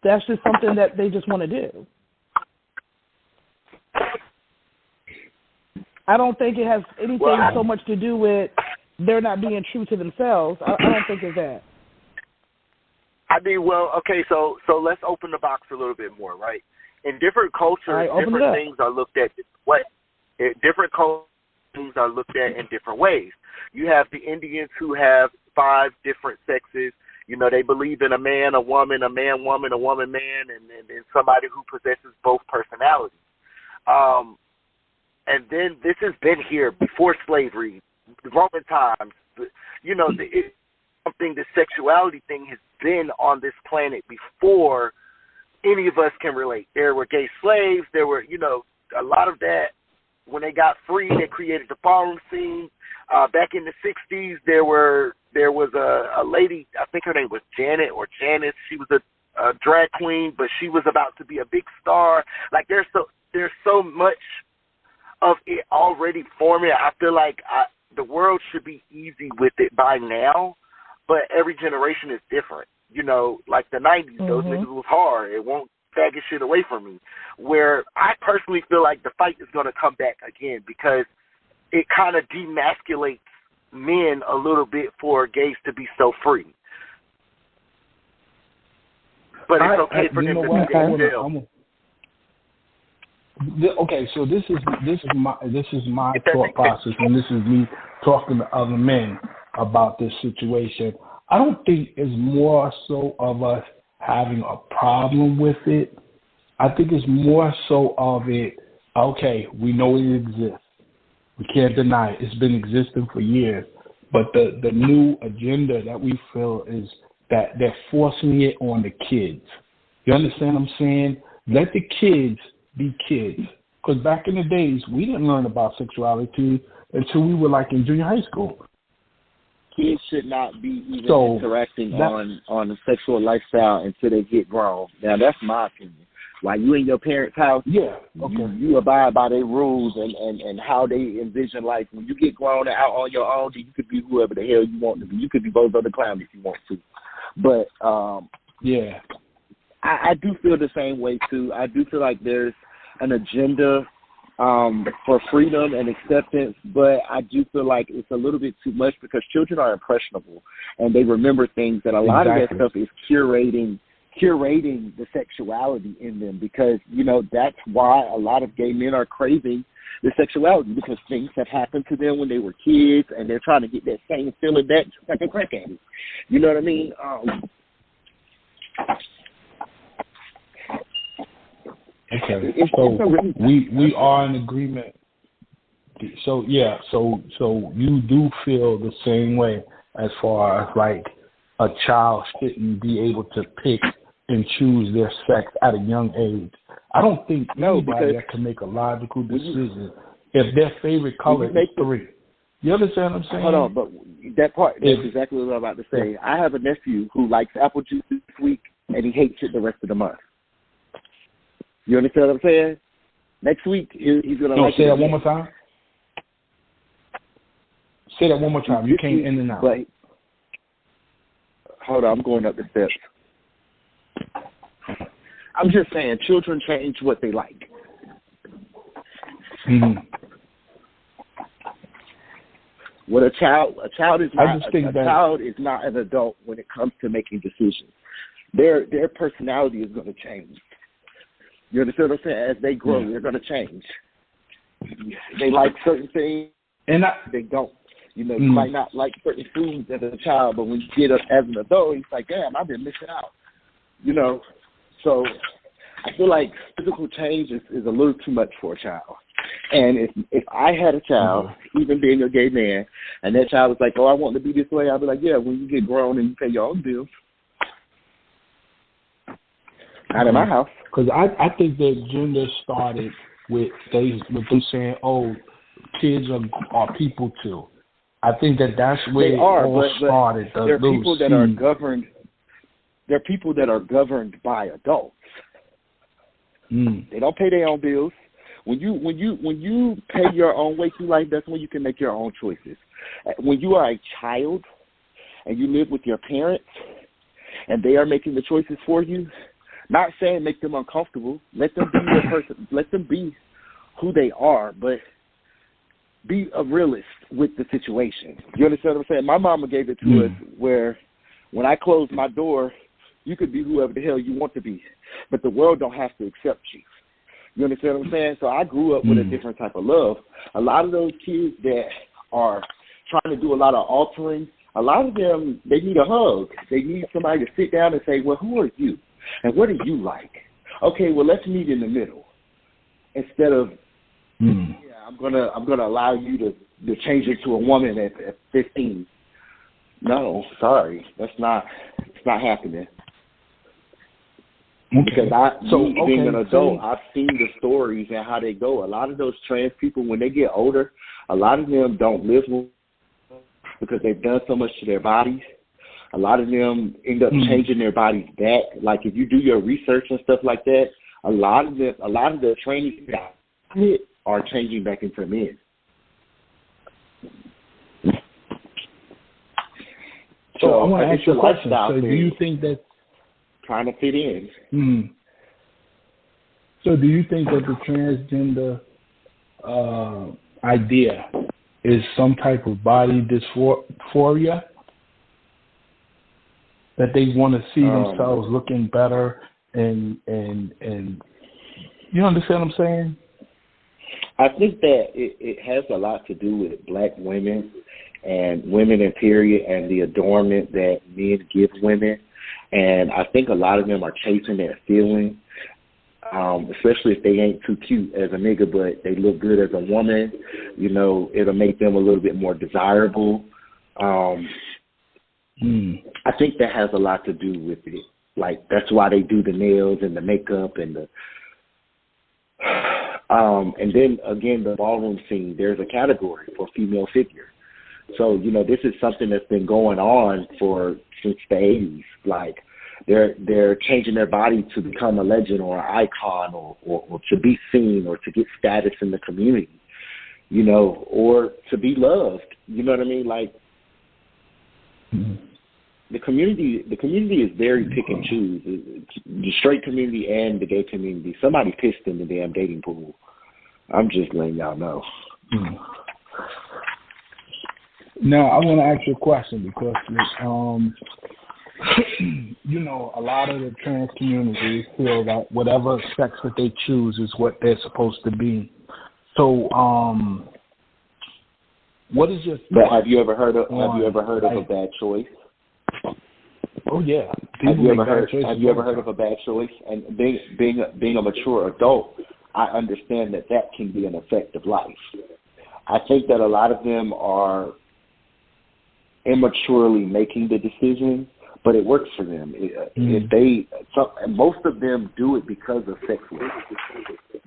Speaker 4: that's just something that they just want to do. I don't think it has anything so much to do with they're not being true to themselves. I don't think it's that.
Speaker 6: I mean, well, okay, so let's open the box a little bit more, right? In different cultures, different things are looked at different cultures are looked at in different ways. You have the Indians who have 5 different sexes. You know, they believe in a man, a woman, a man, woman, a woman, man, and somebody who possesses both personalities. And then this has been here before slavery, the Roman times. You know, it's something, the sexuality thing has been on this planet before any of us can relate. There were gay slaves. There were, you know, a lot of that. When they got free, they created the ballroom scene. Back in the 60s, there was a lady, I think her name was Janet or Janice. She was a drag queen, but she was about to be a big star. Like, there's so much of it already forming. I feel like the world should be easy with it by now, but every generation is different. You know, like the 90s, those niggas was hard. It won't faggot shit away from me. Where I personally feel like the fight is going to come back again because it kind of demasculates men a little bit for gays to be so free. But it's okay for them to be in jail.
Speaker 2: Okay, so this is my thought process, and this is me talking to other men about this situation. I don't think it's more so of us having a problem with it. I think it's more so of it, okay, we know it exists. We can't deny it. It's been existing for years. But the new agenda that we feel is that they're forcing it on the kids. You understand what I'm saying? Let the kids be kids. Because back in the days, we didn't learn about sexuality until we were like in junior high school.
Speaker 5: Kids should not be even interacting on a sexual lifestyle until they get grown. Now, that's my opinion. While you in your parents' house, you abide by their rules and how they envision life. When you get grown and out on your own, you could be whoever the hell you want to be. You could be Bozo the Clown if you want to. But, I do feel the same way, too. I do feel like there's an agenda for freedom and acceptance, but I do feel like it's a little bit too much because children are impressionable and they remember things that a lot of that stuff is curating the sexuality in them because, you know, that's why a lot of gay men are craving the sexuality because things have happened to them when they were kids and they're trying to get that same feeling back just like a crack addict. You know what I mean?
Speaker 2: Okay, so we are in agreement. So you do feel the same way as far as like a child shouldn't be able to pick and choose their sex at a young age. I don't think anybody that can make a logical decision if their favorite color is 3. You understand what I'm saying?
Speaker 5: Hold on, but that part, that's exactly what I'm about to say. I have a nephew who likes apple juice this week and he hates it the rest of the month. You understand what I'm saying? Next week, he's going to like it.
Speaker 2: Say that one more time. Say that one more time. You came in and out.
Speaker 5: But, hold on, I'm going up the steps. I'm just saying, children change what they like.
Speaker 2: Mm-hmm.
Speaker 5: What a child is not an adult when it comes to making decisions. Their personality is going to change. You understand what I'm saying? As they grow, they're going to change. They like certain things, and they don't. You know, you might not like certain foods as a child, but when you get up as an adult, it's like, damn, I've been missing out. You know, so I feel like physical change is a little too much for a child. And if I had a child, even being a gay man, and that child was like, oh, I want to be this way, I'd be like, yeah, when you get grown and you pay your own bills. Not in my house.
Speaker 2: Because I think the agenda started with them saying, oh, kids are people too. I think that's where it all started. There are people that are governed. There are people that are governed by adults. They don't pay their own bills. When you pay your own way through life, that's when you can make your own choices. When you are a child and you live with your parents and they are making the choices for you, not saying make them uncomfortable. Let them be their person. Let them be who they are. But
Speaker 5: be a realist with the situation. You understand what I'm saying? My mama gave it to us where when I closed my door, you could be whoever the hell you want to be, but the world don't have to accept you. You understand what I'm saying? So I grew up with a different type of love. A lot of those kids that are trying to do a lot of altering, a lot of them, they need a hug. They need somebody to sit down and say, well, who are you? And what do you like? Okay, well, let's meet in the middle. Instead of, I'm gonna allow you to change into a woman at 15. No, sorry, it's not happening.
Speaker 2: Okay.
Speaker 5: Because being an adult, I've seen the stories and how they go. A lot of those trans people, when they get older, a lot of them don't live because they've done so much to their bodies. A lot of them end up changing their bodies back. Like if you do your research and stuff like that, a lot of the training are changing back into men.
Speaker 2: So I want to ask you a question. So do you think that
Speaker 5: trying to fit in?
Speaker 2: So do you think that the transgender idea is some type of body dysphoria? That they want to see themselves looking better and you understand what I'm saying?
Speaker 5: I think that it has a lot to do with black women and women in period and the adornment that men give women. And I think a lot of them are chasing that feeling, especially if they ain't too cute as a nigga, but they look good as a woman. You know, it'll make them a little bit more desirable. I think that has a lot to do with it. Like, that's why they do the nails and the makeup and and then, again, the ballroom scene, there's a category for female figure. So, you know, this is something that's been going on since the 80s. Like, they're changing their body to become a legend or an icon or to be seen or to get status in the community, you know, or to be loved. You know what I mean? Like, the community is very pick and choose. The straight community and the gay community. Somebody pissed in the damn dating pool. I'm just letting y'all know.
Speaker 2: Now, I want to ask you a question because, you know, a lot of the trans communities feel that whatever sex that they choose is what they're supposed to be. So, what is your?
Speaker 5: But have you ever heard of a bad choice?
Speaker 2: Oh yeah.
Speaker 5: Have you ever heard of a bad choice? And being a mature adult, I understand that can be an effect of life. I think that a lot of them are immaturely making the decision, but it works for them. Most of them do it because of sex work.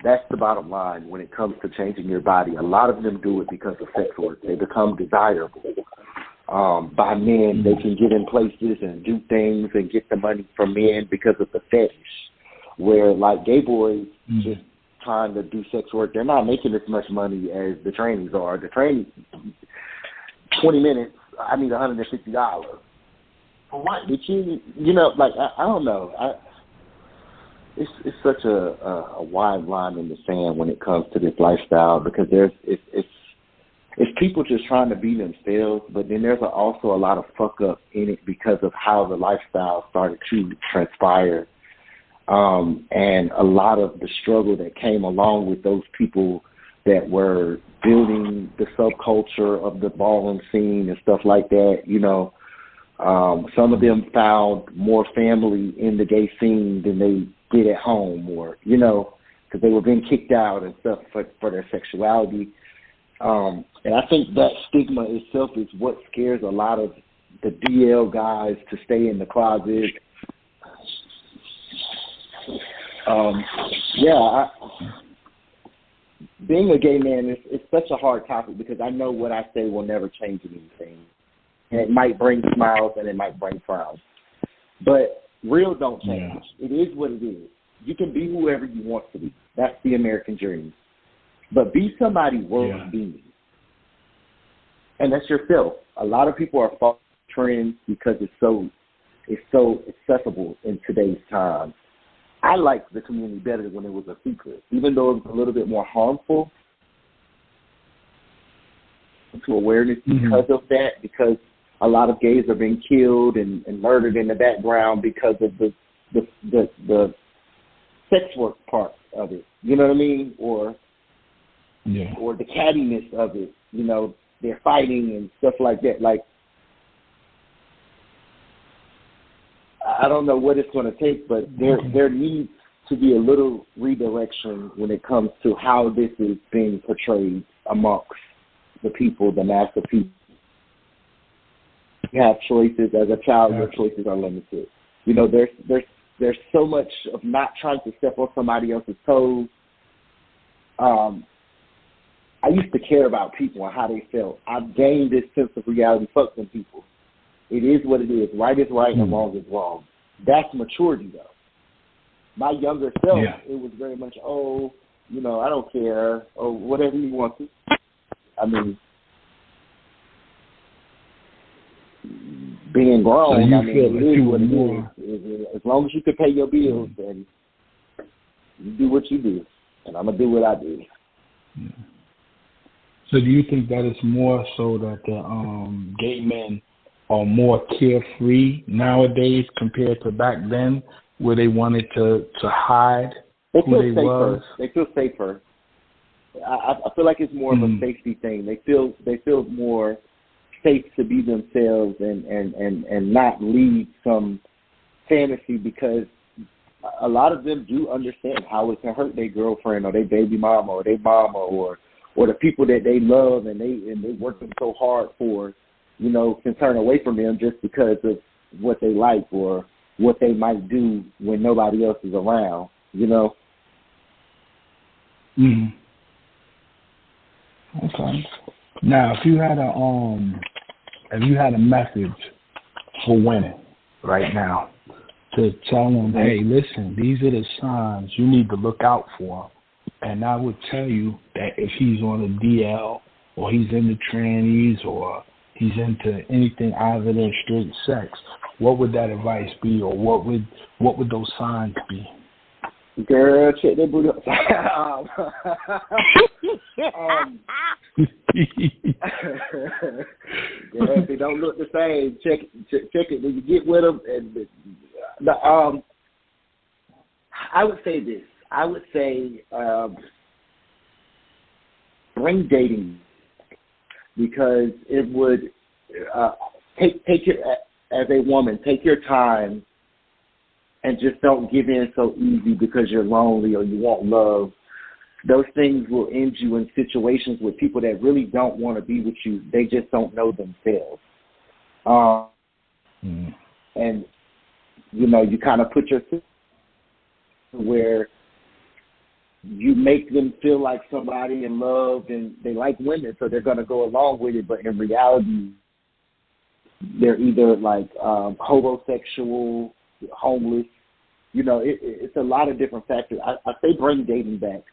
Speaker 5: That's the bottom line when it comes to changing your body. A lot of them do it because of sex work. They become desirable by men. They can get in places and do things and get the money from men because of the fetish. Where, like, gay boys just trying to do sex work, they're not making as much money as the trainees are. The trainees, 20 minutes, I need $150. For what? Did you know, like, I don't know. It's such a wide line in the sand when it comes to this lifestyle because it's people just trying to be themselves, but then there's also a lot of fuck up in it because of how the lifestyle started to transpire. And a lot of the struggle that came along with those people that were building the subculture of the ballroom scene and stuff like that, you know. Some of them found more family in the gay scene than they did at home, or, you know, because they were being kicked out and stuff for their sexuality. And I think that stigma itself is what scares a lot of the DL guys to stay in the closet. Being a gay man is such a hard topic because I know what I say will never change anything. And it might bring smiles and it might bring frowns. But real don't change. Yeah. It is what it is. You can be whoever you want to be. That's the American dream. But be somebody worth being. And that's yourself. A lot of people are following trends because it's so accessible in today's time. I liked the community better when it was a secret. Even though it was a little bit more harmful, to awareness because of that, because a lot of gays are being killed and murdered in the background because of the sex work part of it. You know what I mean? Or the cattiness of it. You know, they're fighting and stuff like that. Like, I don't know what it's going to take, but there needs to be a little redirection when it comes to how this is being portrayed amongst the people, the mass of people. You have choices. As a child, your choices are limited. You know, there's so much of not trying to step on somebody else's toes. I used to care about people and how they felt. I've gained this sense of reality. Fuck them people. It is what it is. Right is right and wrong is wrong. That's maturity, though. My younger self, it was very much, you know, I don't care, or whatever you want to. I mean, being grown,
Speaker 2: so
Speaker 5: I mean, it is what it is. As long as you can pay your bills, then you do what you do, and I'm going to do what I do.
Speaker 2: Yeah. So do you think that it's more so that the gay men are more carefree nowadays compared to back then, where they wanted to hide who they was?
Speaker 5: They feel safer. I feel like it's more of a safety thing. They feel more safe to be themselves and not lead some fantasy, because a lot of them do understand how it can hurt their girlfriend or their baby mama or their mama or the people that they love and they working so hard for, you know, can turn away from them just because of what they like or what they might do when nobody else is around, you know?
Speaker 2: Okay. Now, if you had a message for women right now to tell them, hey, listen, these are the signs you need to look out for. And I would tell you that if he's on a DL or he's into trannies or he's into anything other than straight sex, what would that advice be, or what would those signs be?
Speaker 5: Girl, check that booty up. Girl, if they don't look the same, check it when you get with them. And I would say this. I would say bring dating, because it would take your, as a woman, take your time and just don't give in so easy because you're lonely or you want love. Those things will end you in situations with people that really don't want to be with you. They just don't know themselves. And, you know, you kind of put yourself where you make them feel like somebody in love and they like women, so they're going to go along with it. But in reality, they're either like homosexual, homeless. You know, it's a lot of different factors. I say bring dating back.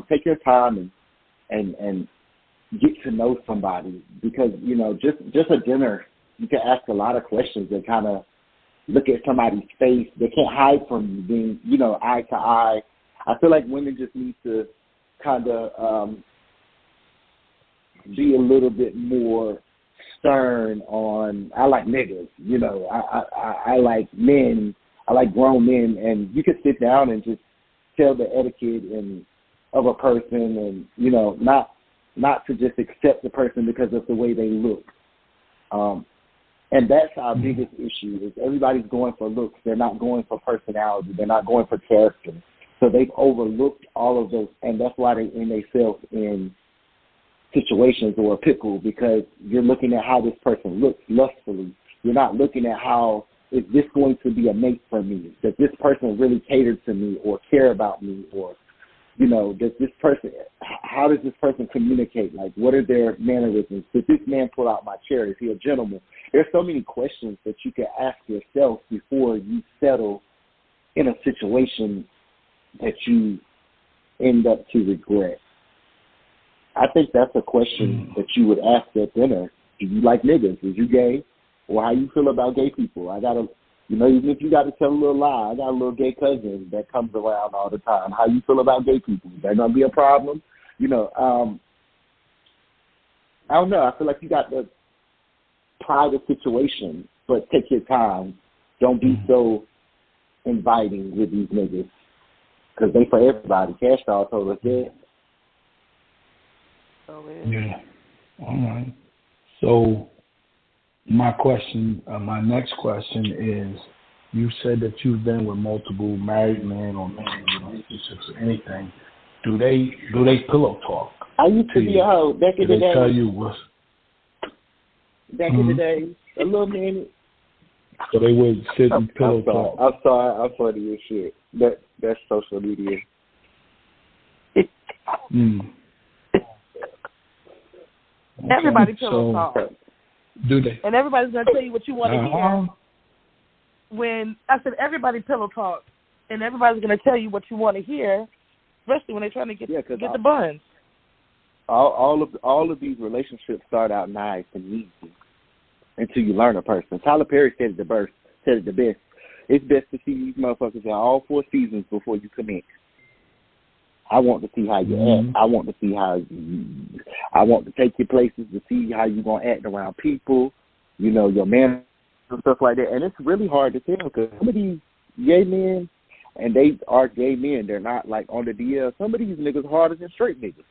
Speaker 5: Take your time and get to know somebody, because, you know, just a dinner, you can ask a lot of questions and kind of look at somebody's face. They can't hide from you being, you know, eye to eye. I feel like women just need to kind of be a little bit more stern on, I like niggas, you know, I like men, I like grown men, and you can sit down and just tell the etiquette of a person, and, you know, not to just accept the person because of the way they look. And that's our biggest issue, is everybody's going for looks. They're not going for personality. They're not going for character. So they've overlooked all of those, and that's why they end themselves in situations or a pickle, because you're looking at how this person looks lustfully. You're not looking at how, is this going to be a mate for me? Does this person really cater to me or care about me? Or, you know, how does this person communicate? Like, what are their mannerisms? Did this man pull out my chair? Is he a gentleman? There's so many questions that you can ask yourself before you settle in a situation that you end up to regret. I think that's a question that you would ask at dinner. Do you like niggas? Is you gay? Or how you feel about gay people? You know, even if you got to tell a little lie, I got a little gay cousin that comes around all the time. How you feel about gay people? Is that going to be a problem? You know, I don't know. I feel like you got to try the situation, but take your time. Don't be so inviting with these niggas, because they for everybody. Cash Doll told us that.
Speaker 2: Yeah. All right. So my next question is, you said that you've been with multiple married men or men in relationships or anything. Do they pillow talk?
Speaker 5: I used to be a hoe back in the day.
Speaker 2: They tell you what?
Speaker 5: Back in the day, a little minute.
Speaker 2: So they would sit and pillow talk.
Speaker 5: I'm sorry. I'm funny as shit. That's social media.
Speaker 2: Okay,
Speaker 4: everybody pillow talk.
Speaker 2: Do they?
Speaker 4: And everybody's going to tell you what you want to hear. When I said everybody pillow talk, and everybody's going to tell you what you want to hear, especially when they're trying to get the buns.
Speaker 5: All of these relationships start out nice and easy until you learn a person. Tyler Perry said it the best. It's best to see these motherfuckers in all 4 seasons before you commit. I want to see how you act. I want to see I want to take you places to see how you're going to act around people, your manners and stuff like that. And it's really hard to tell, because some of these gay men, and they are gay men, they're not like on the DL. Some of these niggas harder than straight niggas.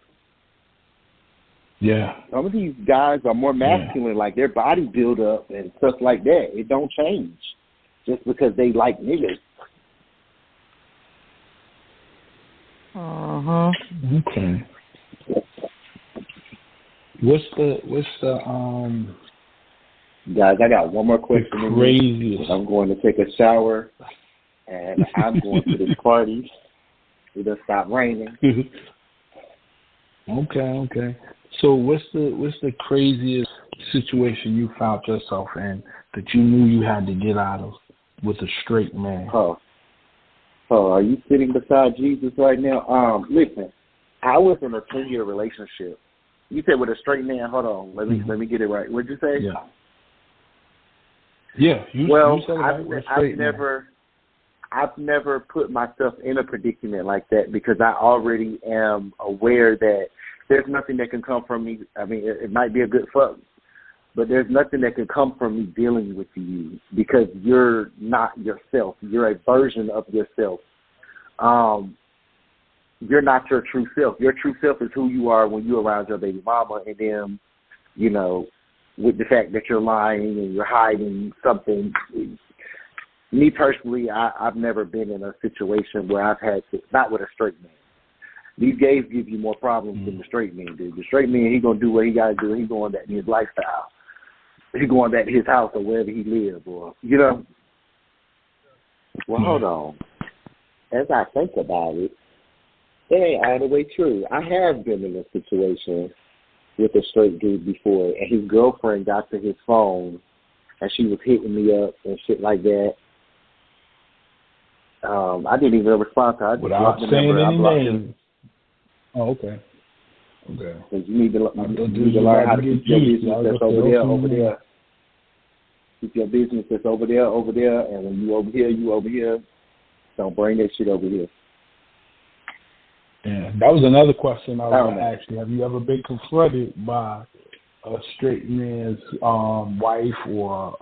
Speaker 2: Yeah.
Speaker 5: Some of these guys are more masculine, like their body build up and stuff like that. It don't change just because they like niggas.
Speaker 2: Okay. What's the
Speaker 5: guys, I got one more question.
Speaker 2: Crazy.
Speaker 5: I'm going to take a shower and I'm going to this party. It'll stop raining.
Speaker 2: Okay. So what's the craziest situation you found yourself in that you knew you had to get out of with a straight man?
Speaker 5: Oh, are you sitting beside Jesus right now? Listen, I was in a 10-year relationship. You said with a straight man. Hold on, let me get it right. What'd you say?
Speaker 2: Yeah. You said it
Speaker 5: I've never put myself in a predicament like that, because I already am aware that there's nothing that can come from me. I mean, it might be a good fuck, but there's nothing that can come from me dealing with you, because you're not yourself. You're a version of yourself. You're not your true self. Your true self is who you are when you're around your baby mama, and then, with the fact that you're lying and you're hiding something. Me personally, I've never been in a situation where I've had to, not with a straight man. These gays give you more problems than the straight man do. The straight man, he going to do what he got to do. He going back to his lifestyle. He going back to his house or wherever he lives, or, Well, hold on. As I think about it, it ain't all the way true. I have been in a situation with a straight dude before, and his girlfriend got to his phone, and she was hitting me up and shit like that. I didn't even respond to her. I just
Speaker 2: without saying any names. Oh, okay.
Speaker 5: Because you need to learn how to keep your business that's over there. Keep your business that's over there, and when you over here. Don't bring that shit over here.
Speaker 2: Yeah, that was another question I was going to ask you. Have you ever been confronted by a straight man's wife or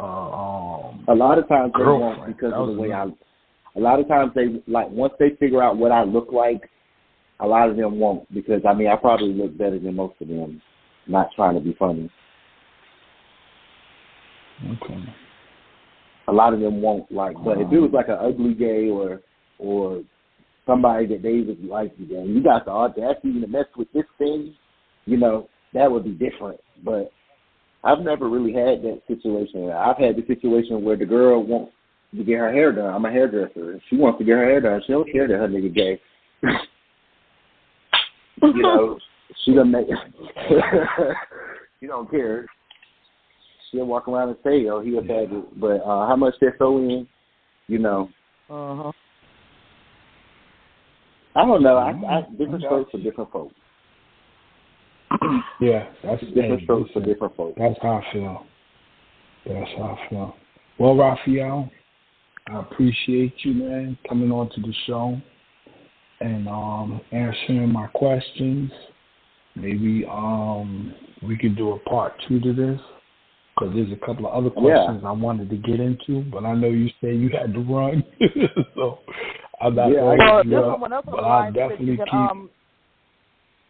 Speaker 5: a lot of times they
Speaker 2: girlfriend?
Speaker 5: Won't, because of the way a lot of times they, like, once they figure out what I look like, a lot of them won't, because I probably look better than most of them, not trying to be funny.
Speaker 2: Okay.
Speaker 5: A lot of them won't, like, but if it was like an ugly gay or somebody that they was like, you got the audacity to mess with this thing, that would be different. But I've never really had that situation. I've had the situation where the girl wants to get her hair done. I'm a hairdresser. If she wants to get her hair done, she don't care that her nigga gay. She doesn't make she don't care. She'll walk around and say, oh, he a faggot. But how much they're so in,
Speaker 4: Uh-huh.
Speaker 5: I don't know. I different strokes for different folks.
Speaker 2: Yeah, that's
Speaker 5: different strokes for different folks.
Speaker 2: That's how I feel. Well, Raphael, I appreciate you, man, coming on to the show and answering my questions. maybe we could do a part 2 to this, because there's a couple of other questions I wanted to get into, but I know you said you had to run, so I'm not going to but I'll definitely keep...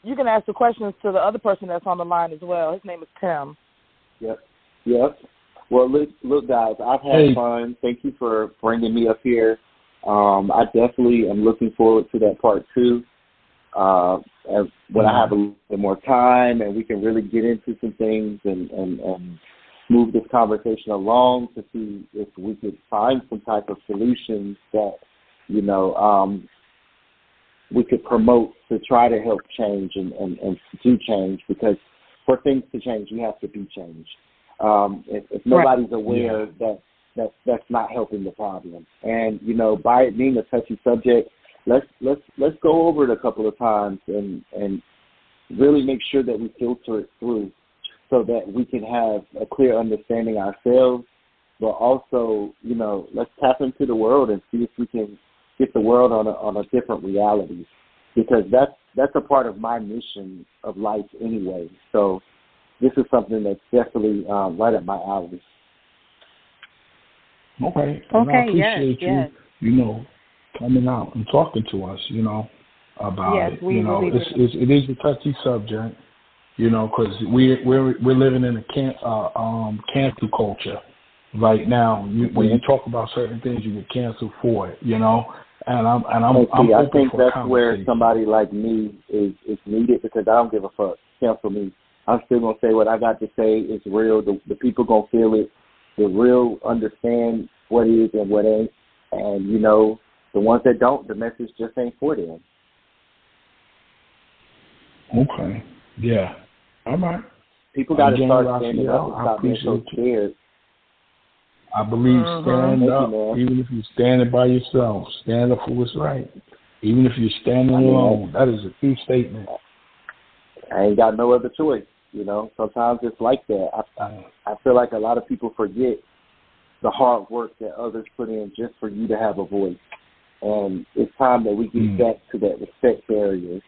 Speaker 4: You can ask the questions to the other person that's on the line as well. His name is Tim.
Speaker 5: Yep. Well, look, guys, I've had fun. Thank you for bringing me up here. I definitely am looking forward to that part 2. And when I have a little bit more time and we can really get into some things and move this conversation along to see if we could find some type of solutions that, we could promote to try to help change and do change, because for things to change, you have to be changed. If nobody's aware, that's not helping the problem. And, by it being a touchy subject, let's go over it a couple of times and really make sure that we filter it through so that we can have a clear understanding ourselves, but also, let's tap into the world and see if we can get the world on a different reality, because that's a part of my mission of life anyway. So this is something that's definitely right up my alley.
Speaker 2: Okay. And I appreciate you, coming out and talking to us, about it. It is a touchy subject, because we're living in a cancel culture right now. When you talk about certain things, you get canceled for it, And I'm
Speaker 5: I think that's where somebody like me is needed, because I don't give a fuck. Cancel me. I'm still gonna say what I got to say. It's real. The people gonna feel it. The real understand what is and what ain't. And the ones that don't, the message just ain't for them.
Speaker 2: Okay. Yeah. All right.
Speaker 5: People got to start standing up and stop being so scared.
Speaker 2: I believe stand up, even if you're standing by yourself. Stand up for what's right. Even if you're standing alone. That is a true statement.
Speaker 5: I ain't got no other choice, Sometimes it's like that. I feel like a lot of people forget the hard work that others put in just for you to have a voice. And it's time that we get back to that respect barrier.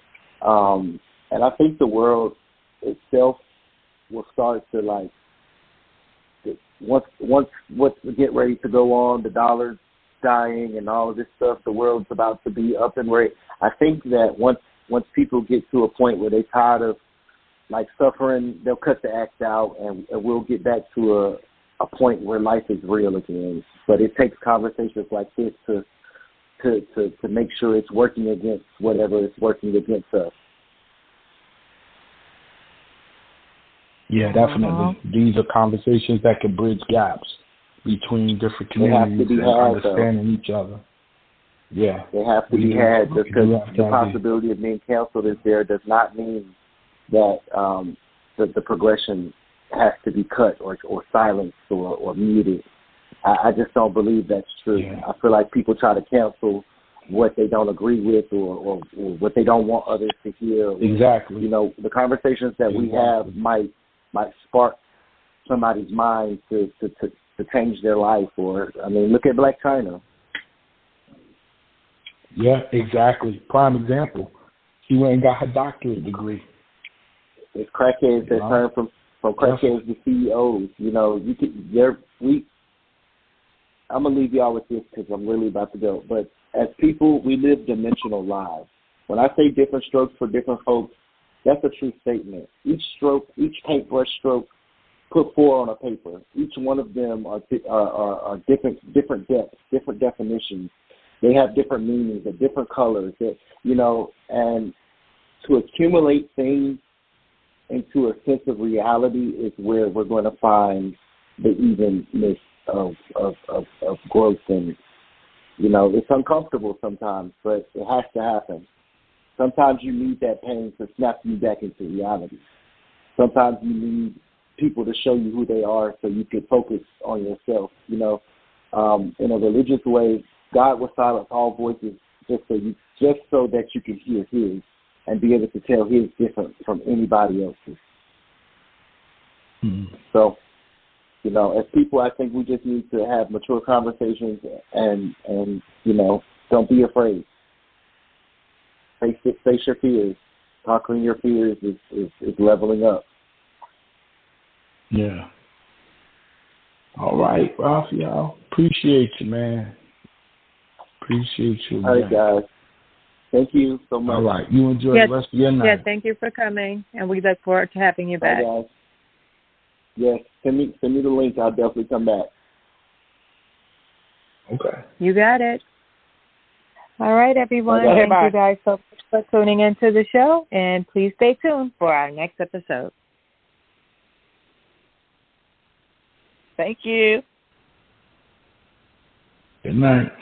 Speaker 5: And I think the world itself will start to, once we get ready to go on, the dollar's dying and all of this stuff, the world's about to be up and ready. I think that once people get to a point where they're tired of suffering, they'll cut the act out, and we'll get back to a point where life is real again. But it takes conversations like this to make sure it's working against whatever is working against us.
Speaker 2: Yeah, definitely. These are conversations that can bridge gaps between different communities and understanding each other. Yeah.
Speaker 5: They have to be had, because the possibility of being canceled is there does not mean that the progression has to be cut or silenced or muted. I just don't believe that's true. Yeah. I feel like people try to cancel what they don't agree with or what they don't want others to hear.
Speaker 2: Exactly.
Speaker 5: The conversations that we have might spark somebody's mind to change their life. Look at Black China.
Speaker 2: Yeah, exactly. Prime example. She went and got her doctorate degree.
Speaker 5: It's crackheads that turn from crackheads to CEOs. I'm gonna leave y'all with this because I'm really about to go. But as people, we live dimensional lives. When I say different strokes for different folks, that's a true statement. Each stroke, each paintbrush stroke, put 4 on a paper. Each one of them are different depths, different definitions. They have different meanings, they're different colors. And to accumulate things into a sense of reality is where we're going to find the evenness of growth. And it's uncomfortable sometimes, but it has to happen. Sometimes you need that pain to snap you back into reality. Sometimes you need people to show you who they are so you can focus on yourself. In a religious way, God will silence all voices just so that you can hear His and be able to tell His different from anybody else's.
Speaker 2: Mm-hmm.
Speaker 5: So, as people, I think we just need to have mature conversations and don't be afraid. Face your fears. conquering your fears is leveling up.
Speaker 2: Yeah. All right, Raphael. Appreciate you, man. Appreciate you.
Speaker 5: All right, guys. Thank you so much.
Speaker 2: All right. You enjoy the rest of your night.
Speaker 1: Yeah, thank you for coming, and we look forward to having you back.
Speaker 5: Bye, guys. Yes, send me the link. I'll definitely come back.
Speaker 2: Okay.
Speaker 1: You got it. All right, everyone.
Speaker 5: Okay,
Speaker 1: thank you guys so much for tuning into the show, and please stay tuned for our next episode.
Speaker 4: Thank you.
Speaker 2: Good night.